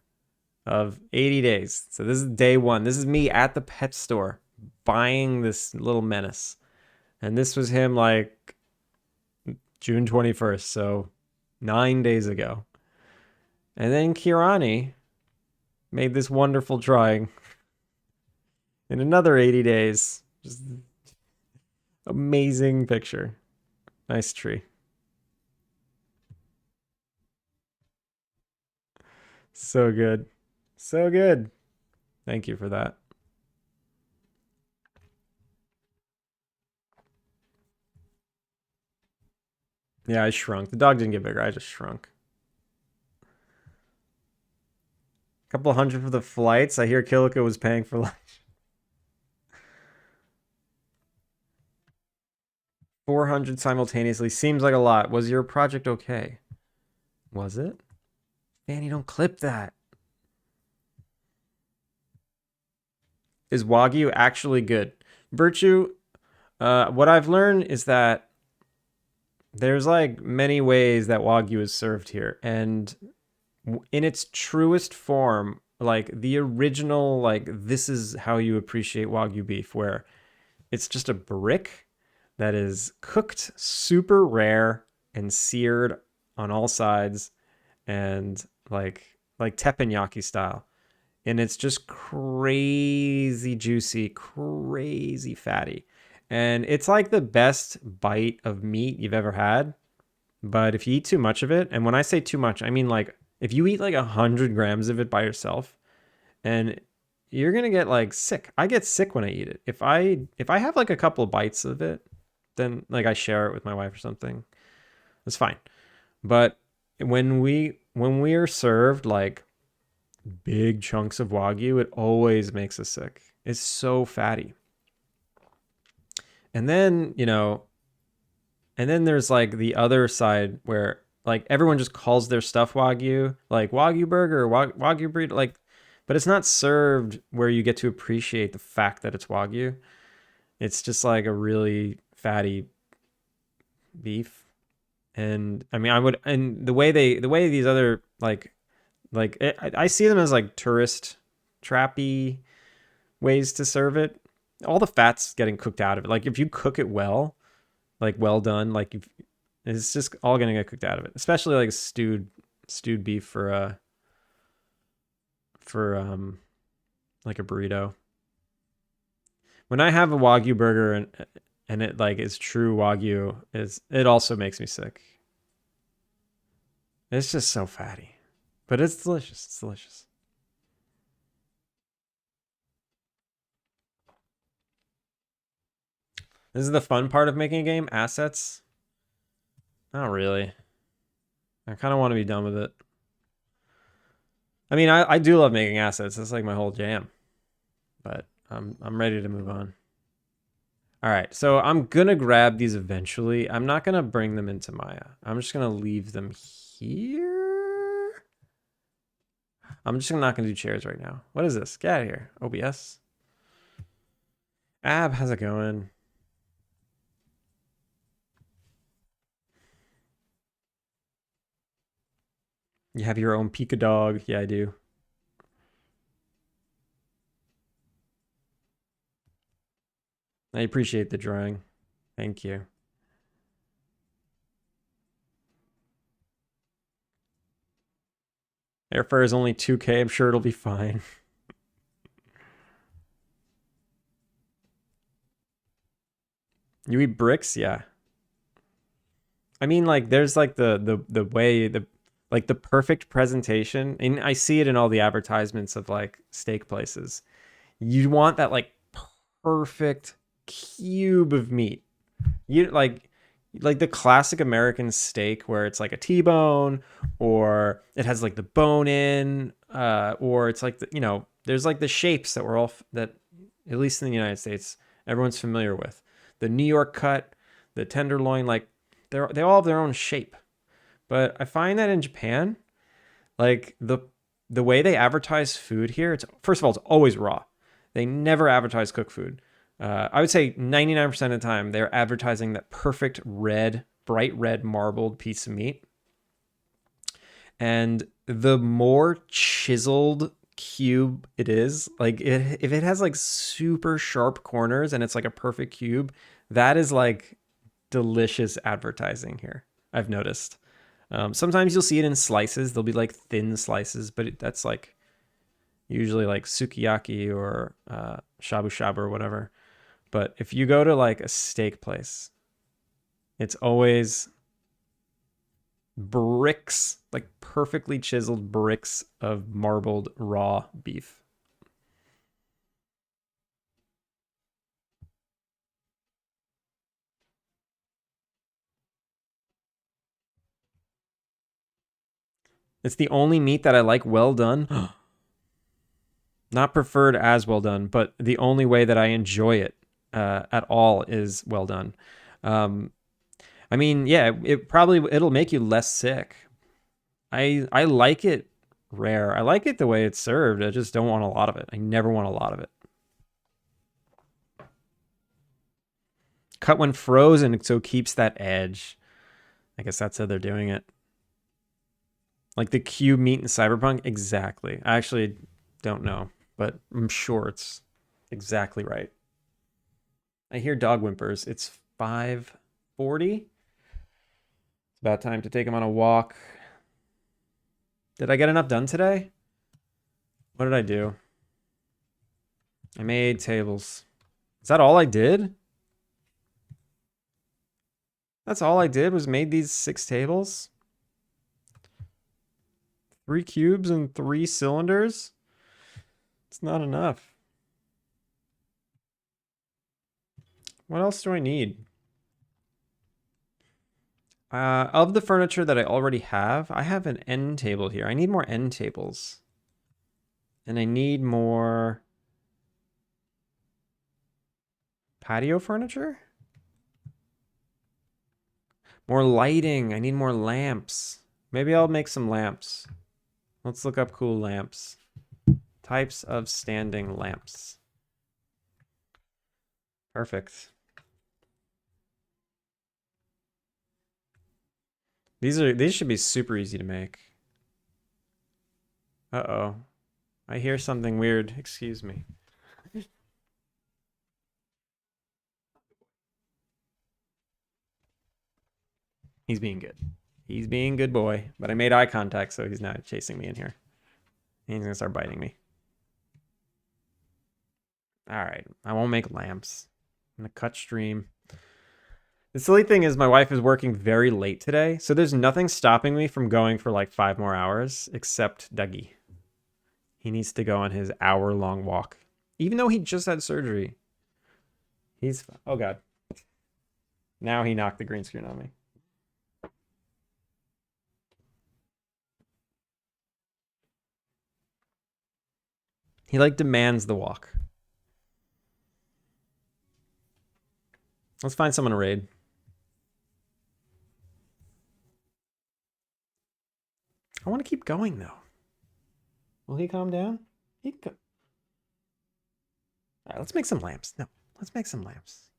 of 80 days. So this is day one. This is me at the pet store buying this little menace. And this was him like June 21st, so 9 days ago. And then Kirani made this wonderful drawing in another 80 days. Just amazing picture. Nice tree. So good. So good. Thank you for that. Yeah, I shrunk. The dog didn't get bigger. I just shrunk. A couple hundred for the flights. I hear Kilika was paying for lunch. 400 simultaneously seems like a lot. Was your project okay? Was it? Fanny, don't clip that. Is Wagyu actually good? Virtue, what I've learned is that there's like many ways that Wagyu is served here. And in its truest form, like the original, like this is how you appreciate Wagyu beef, where it's just a brick that is cooked super rare and seared on all sides and like teppanyaki style. And it's just crazy juicy, crazy fatty. And it's like the best bite of meat you've ever had. But if you eat too much of it, and when I say too much, I mean like if you eat like 100 grams of it by yourself, and you're gonna get like sick. I get sick when I eat it. If I have like a couple of bites of it, then like I share it with my wife or something. It's fine. But when we are served like big chunks of Wagyu, it always makes us sick. It's so fatty. And then, and then there's like the other side where like everyone just calls their stuff Wagyu, like Wagyu burger, Wagyu burrito, like, but it's not served where you get to appreciate the fact that it's Wagyu. It's just like a really fatty beef. And I mean, and the way these other I see them as like tourist trappy ways to serve it. All the fat's getting cooked out of it. Like if you cook it well, like well done, like it's just all gonna get cooked out of it. Especially like stewed beef for like a burrito. When I have a Wagyu burger and it like is true Wagyu, it also makes me sick. It's just so fatty. But it's delicious. It's delicious. This is the fun part of making a game, assets. Not really. I kind of want to be done with it. I mean, I do love making assets. That's like my whole jam. But I'm ready to move on. All right, so I'm gonna grab these eventually. I'm not gonna bring them into Maya. I'm just gonna leave them here. I'm just not gonna do chairs right now. What is this? Get out of here. OBS. Ab, how's it going? You have your own Pika dog. Yeah, I do. I appreciate the drawing. Thank you. Airfare is only 2K. I'm sure it'll be fine. You eat bricks? Yeah. I mean, like, there's like the way the like the perfect presentation, and I see it in all the advertisements of like steak places. You want that like perfect cube of meat. You like the classic American steak where it's like a T-bone or it has like the bone in, or it's like there's like the shapes that we're all that at least in the United States everyone's familiar with. The New York cut, the tenderloin, like they all have their own shape. But I find that in Japan, like the way they advertise food here, it's first of all it's always raw. They never advertise cooked food. I would say 99% of the time they're advertising that perfect red, bright red marbled piece of meat. And the more chiseled cube it is, like if it has like super sharp corners and it's like a perfect cube, that is like delicious advertising here. I've noticed. Sometimes you'll see it in slices. They'll be like thin slices, but that's like usually like sukiyaki or shabu shabu or whatever. But if you go to like a steak place, it's always bricks, like perfectly chiseled bricks of marbled raw beef. It's the only meat that I like well done. Not preferred as well done, but the only way that I enjoy it at all is well done. Um, I mean, yeah, it'll make you less sick. I like it rare. I like it the way it's served. I just don't want a lot of it. I never want a lot of it. Cut when frozen, so it keeps that edge. I guess that's how they're doing it. Like the cube meat in Cyberpunk, exactly. I actually don't know, but I'm sure it's exactly right. I hear dog whimpers. It's 5:40. It's about time to take him on a walk. Did I get enough done today? What did I do? I made tables. Is that all I did? That's all I did was made these 6 tables? 3 cubes and 3 cylinders? It's not enough. What else do I need? Of the furniture that I already have, I have an end table here. I need more end tables. And I need more patio furniture? More lighting. I need more lamps. Maybe I'll make some lamps. Let's look up cool lamps. Types of standing lamps. Perfect. These should be super easy to make. Uh-oh. I hear something weird. Excuse me. He's being good. He's being good boy. But I made eye contact, so he's not chasing me in here. He's gonna start biting me. All right. I won't make lamps. I'm gonna cut stream. The silly thing is my wife is working very late today, so there's nothing stopping me from going for like 5 more hours except Dougie. He needs to go on his hour-long walk. Even though he just had surgery. Oh god. Now he knocked the green screen on me. He like demands the walk. Let's find someone to raid. I want to keep going though. Will he calm down? He can. All right, let's make some lamps. No, let's make some lamps.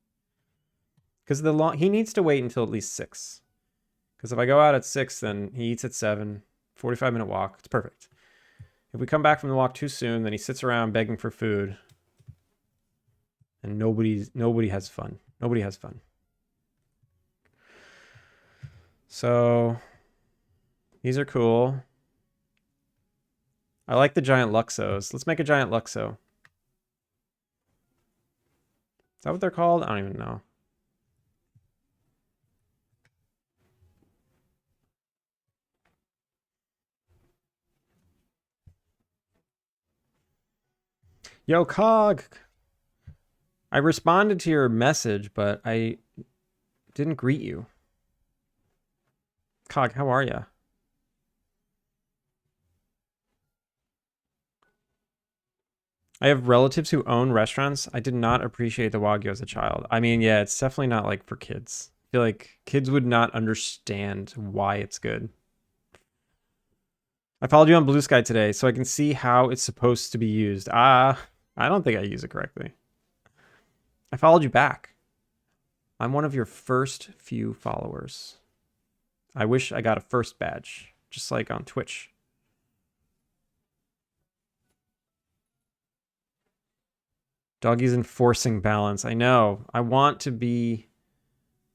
Because he needs to wait until at least 6. Because if I go out at 6, then he eats at 7. 45-minute walk. It's perfect. If we come back from the walk too soon, then he sits around begging for food. And nobody has fun. Nobody has fun. So these are cool. I like the giant Luxos. Let's make a giant Luxo. Is that what they're called? I don't even know. Yo, Cog. I responded to your message, but I didn't greet you. Cog, how are you? I have relatives who own restaurants. I did not appreciate the Wagyu as a child. I mean, yeah, it's definitely not like for kids. I feel like kids would not understand why it's good. I followed you on Blue Sky today so I can see how it's supposed to be used. I don't think I use it correctly. I followed you back. I'm one of your first few followers. I wish I got a first badge, just like on Twitch. Doggy's enforcing balance. I know. I want to be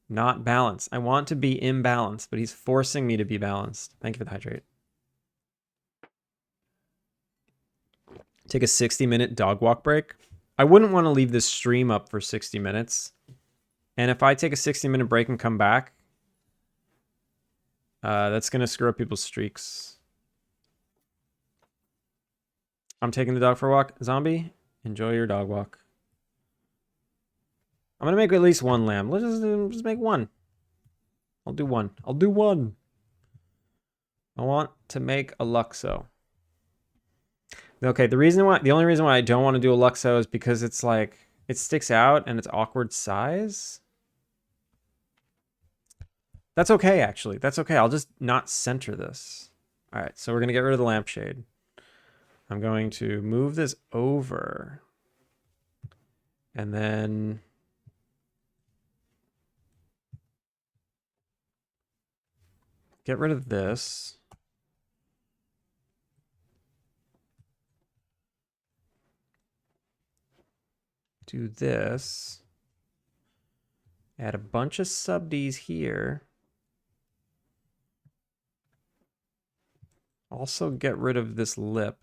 not balanced. I want to be imbalanced, but he's forcing me to be balanced. Thank you for the hydrate. Take a 60-minute dog walk break. I wouldn't want to leave this stream up for 60 minutes. And if I take a 60-minute break and come back, that's going to screw up people's streaks. I'm taking the dog for a walk. Zombie, enjoy your dog walk. I'm going to make at least one lamb. Let's just make one. I'll do one. I'll do one. I want to make a Luxo. Okay, the only reason why I don't want to do a Luxo is because it's like, it sticks out and it's awkward size. That's okay, actually. That's okay. I'll just not center this. All right, so we're going to get rid of the lampshade. I'm going to move this over. And then get rid of this. Do this. Add a bunch of sub-Ds here. Also get rid of this lip.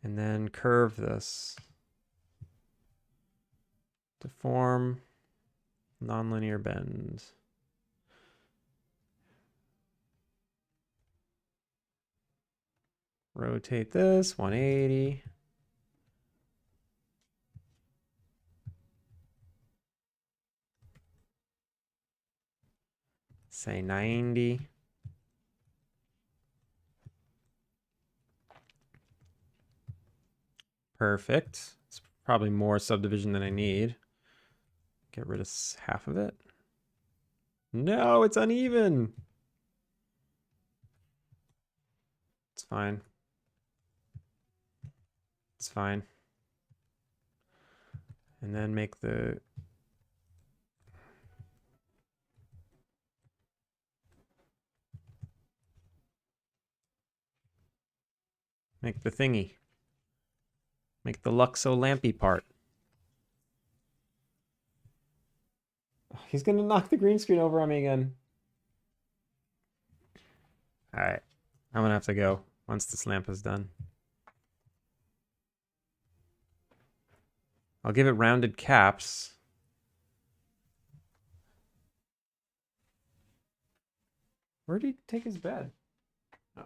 And then curve this. Deform, nonlinear bend. Rotate this, 180. Say 90. Perfect. It's probably more subdivision than I need. Get rid of half of it. No, it's uneven. It's fine. It's fine. And then make the thingy. Make the Luxo lampy part. He's gonna knock the green screen over on me again. All right, I'm gonna have to go once this lamp is done. I'll give it rounded caps. Where did he take his bed? Oh.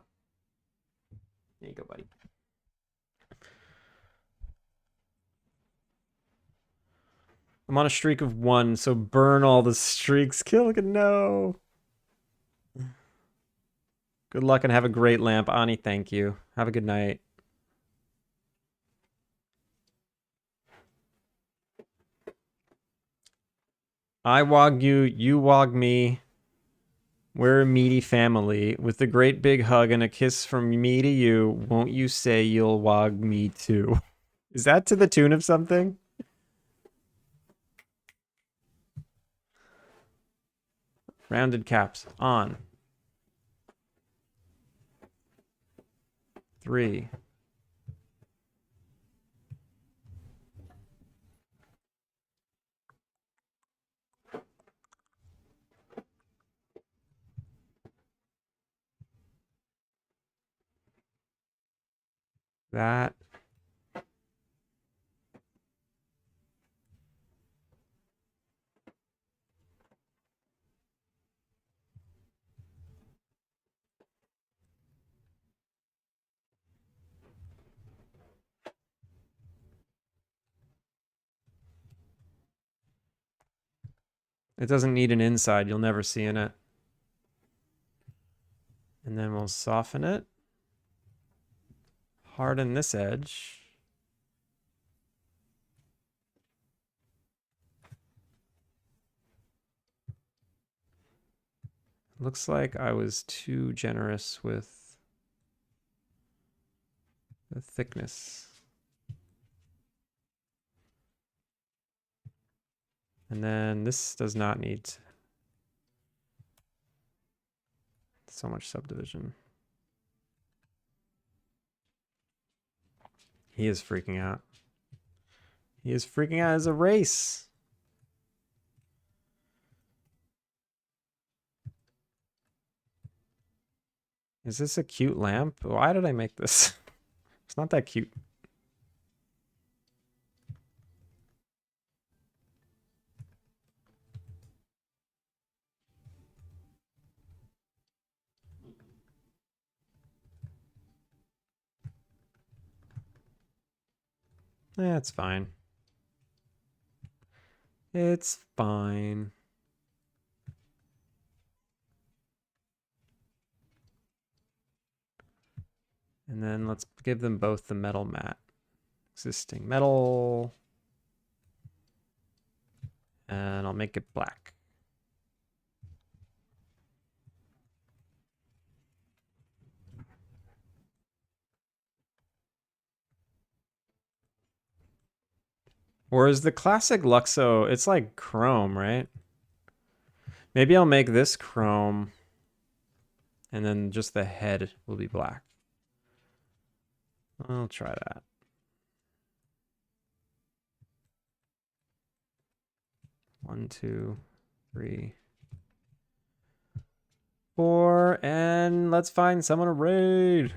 There you go, buddy. I'm on a streak of 1, so burn all the streaks. Kill, no. Good luck and have a great lamp. Ani, thank you. Have a good night. I wog you, you wog me. We're a meaty family. With a great big hug and a kiss from me to you, won't you say you'll wog me too? Is that to the tune of something? Rounded caps. On. 3. that. It doesn't need an inside. You'll never see in it. And then we'll soften it. Harden this edge. Looks like I was too generous with the thickness. And then this does not need so much subdivision. He is freaking out. He is freaking out as a race. Is this a cute lamp? Why did I make this? It's not that cute. Yeah, it's fine. It's fine. And then let's give them both the metal mat. Existing metal. And I'll make it black. Or is the classic Luxo, it's like chrome, right? Maybe I'll make this chrome and then just the head will be black. I'll try that. One, two, three, four, and let's find someone to raid.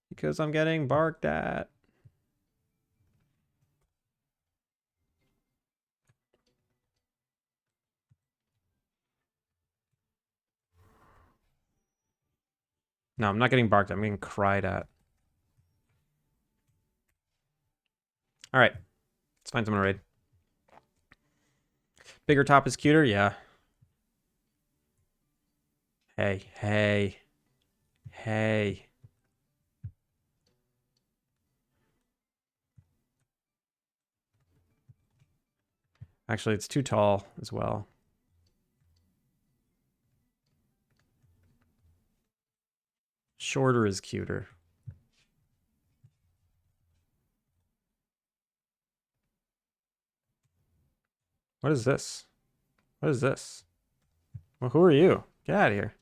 Because I'm getting barked at. No, I'm not getting barked at. I'm getting cried at. All right. Let's find someone to raid. Bigger top is cuter? Yeah. Hey, hey, hey. Actually, it's too tall as well. Shorter is cuter. What is this? What is this? Well, who are you? Get out of here.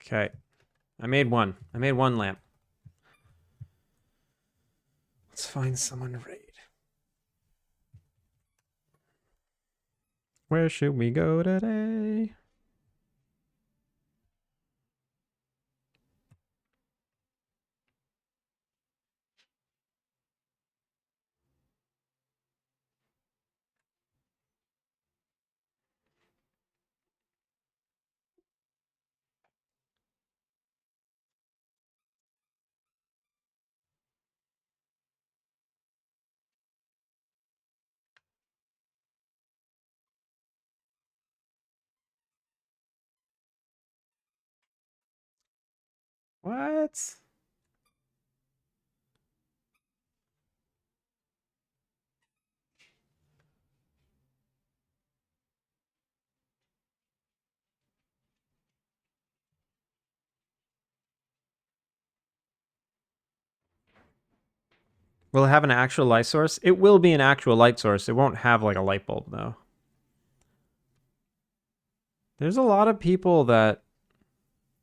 Okay. I made one. I made one lamp. Let's find someone to raid. Where should we go today? What? Will it have an actual light source? It will be an actual light source. It won't have like a light bulb though. There's a lot of people that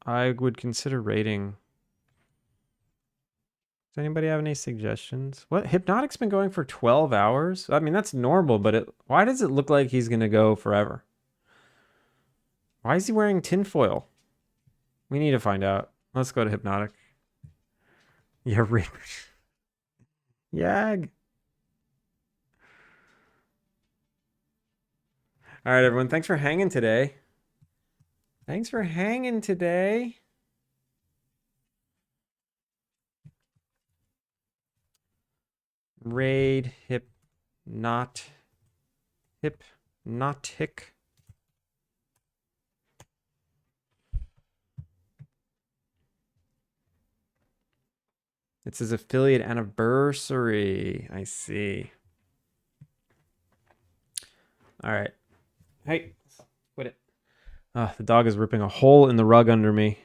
I would consider raiding. Does anybody have any suggestions? What? Hypnotic's been going for 12 hours? I mean, that's normal, but why does it look like he's going to go forever? Why is he wearing tinfoil? We need to find out. Let's go to Hypnotic. Yeah, Yag. All right, everyone. Thanks for hanging today. Thanks for hanging today. Raid Hypnotic. It's his affiliate anniversary. I see. All right. Hey, quit it. Oh, the dog is ripping a hole in the rug under me.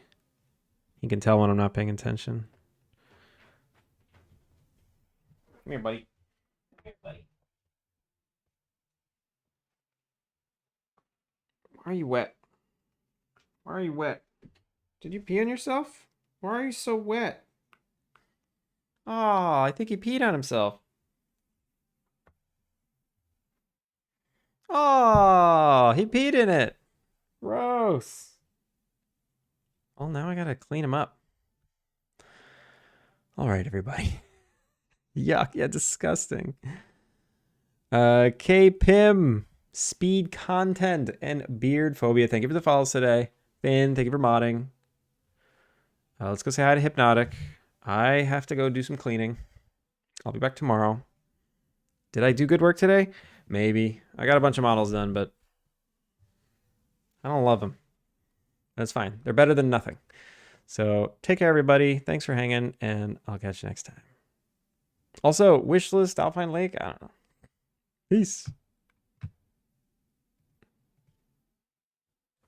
You can tell when I'm not paying attention. Come here, buddy. Come here, buddy. Why are you wet? Why are you wet? Did you pee on yourself? Why are you so wet? Oh, I think he peed on himself. Oh, he peed in it. Gross. Well, now I gotta clean him up. All right, everybody. Yuck, yeah, disgusting. K-Pim, Speed Content, and Beard Phobia. Thank you for the follows today. Finn, thank you for modding. Let's go say hi to Hypnotic. I have to go do some cleaning. I'll be back tomorrow. Did I do good work today? Maybe. I got a bunch of models done, but I don't love them. That's fine. They're better than nothing. So take care, everybody. Thanks for hanging, and I'll catch you next time. Also, wishlist Alpine Lake. I don't know. Peace.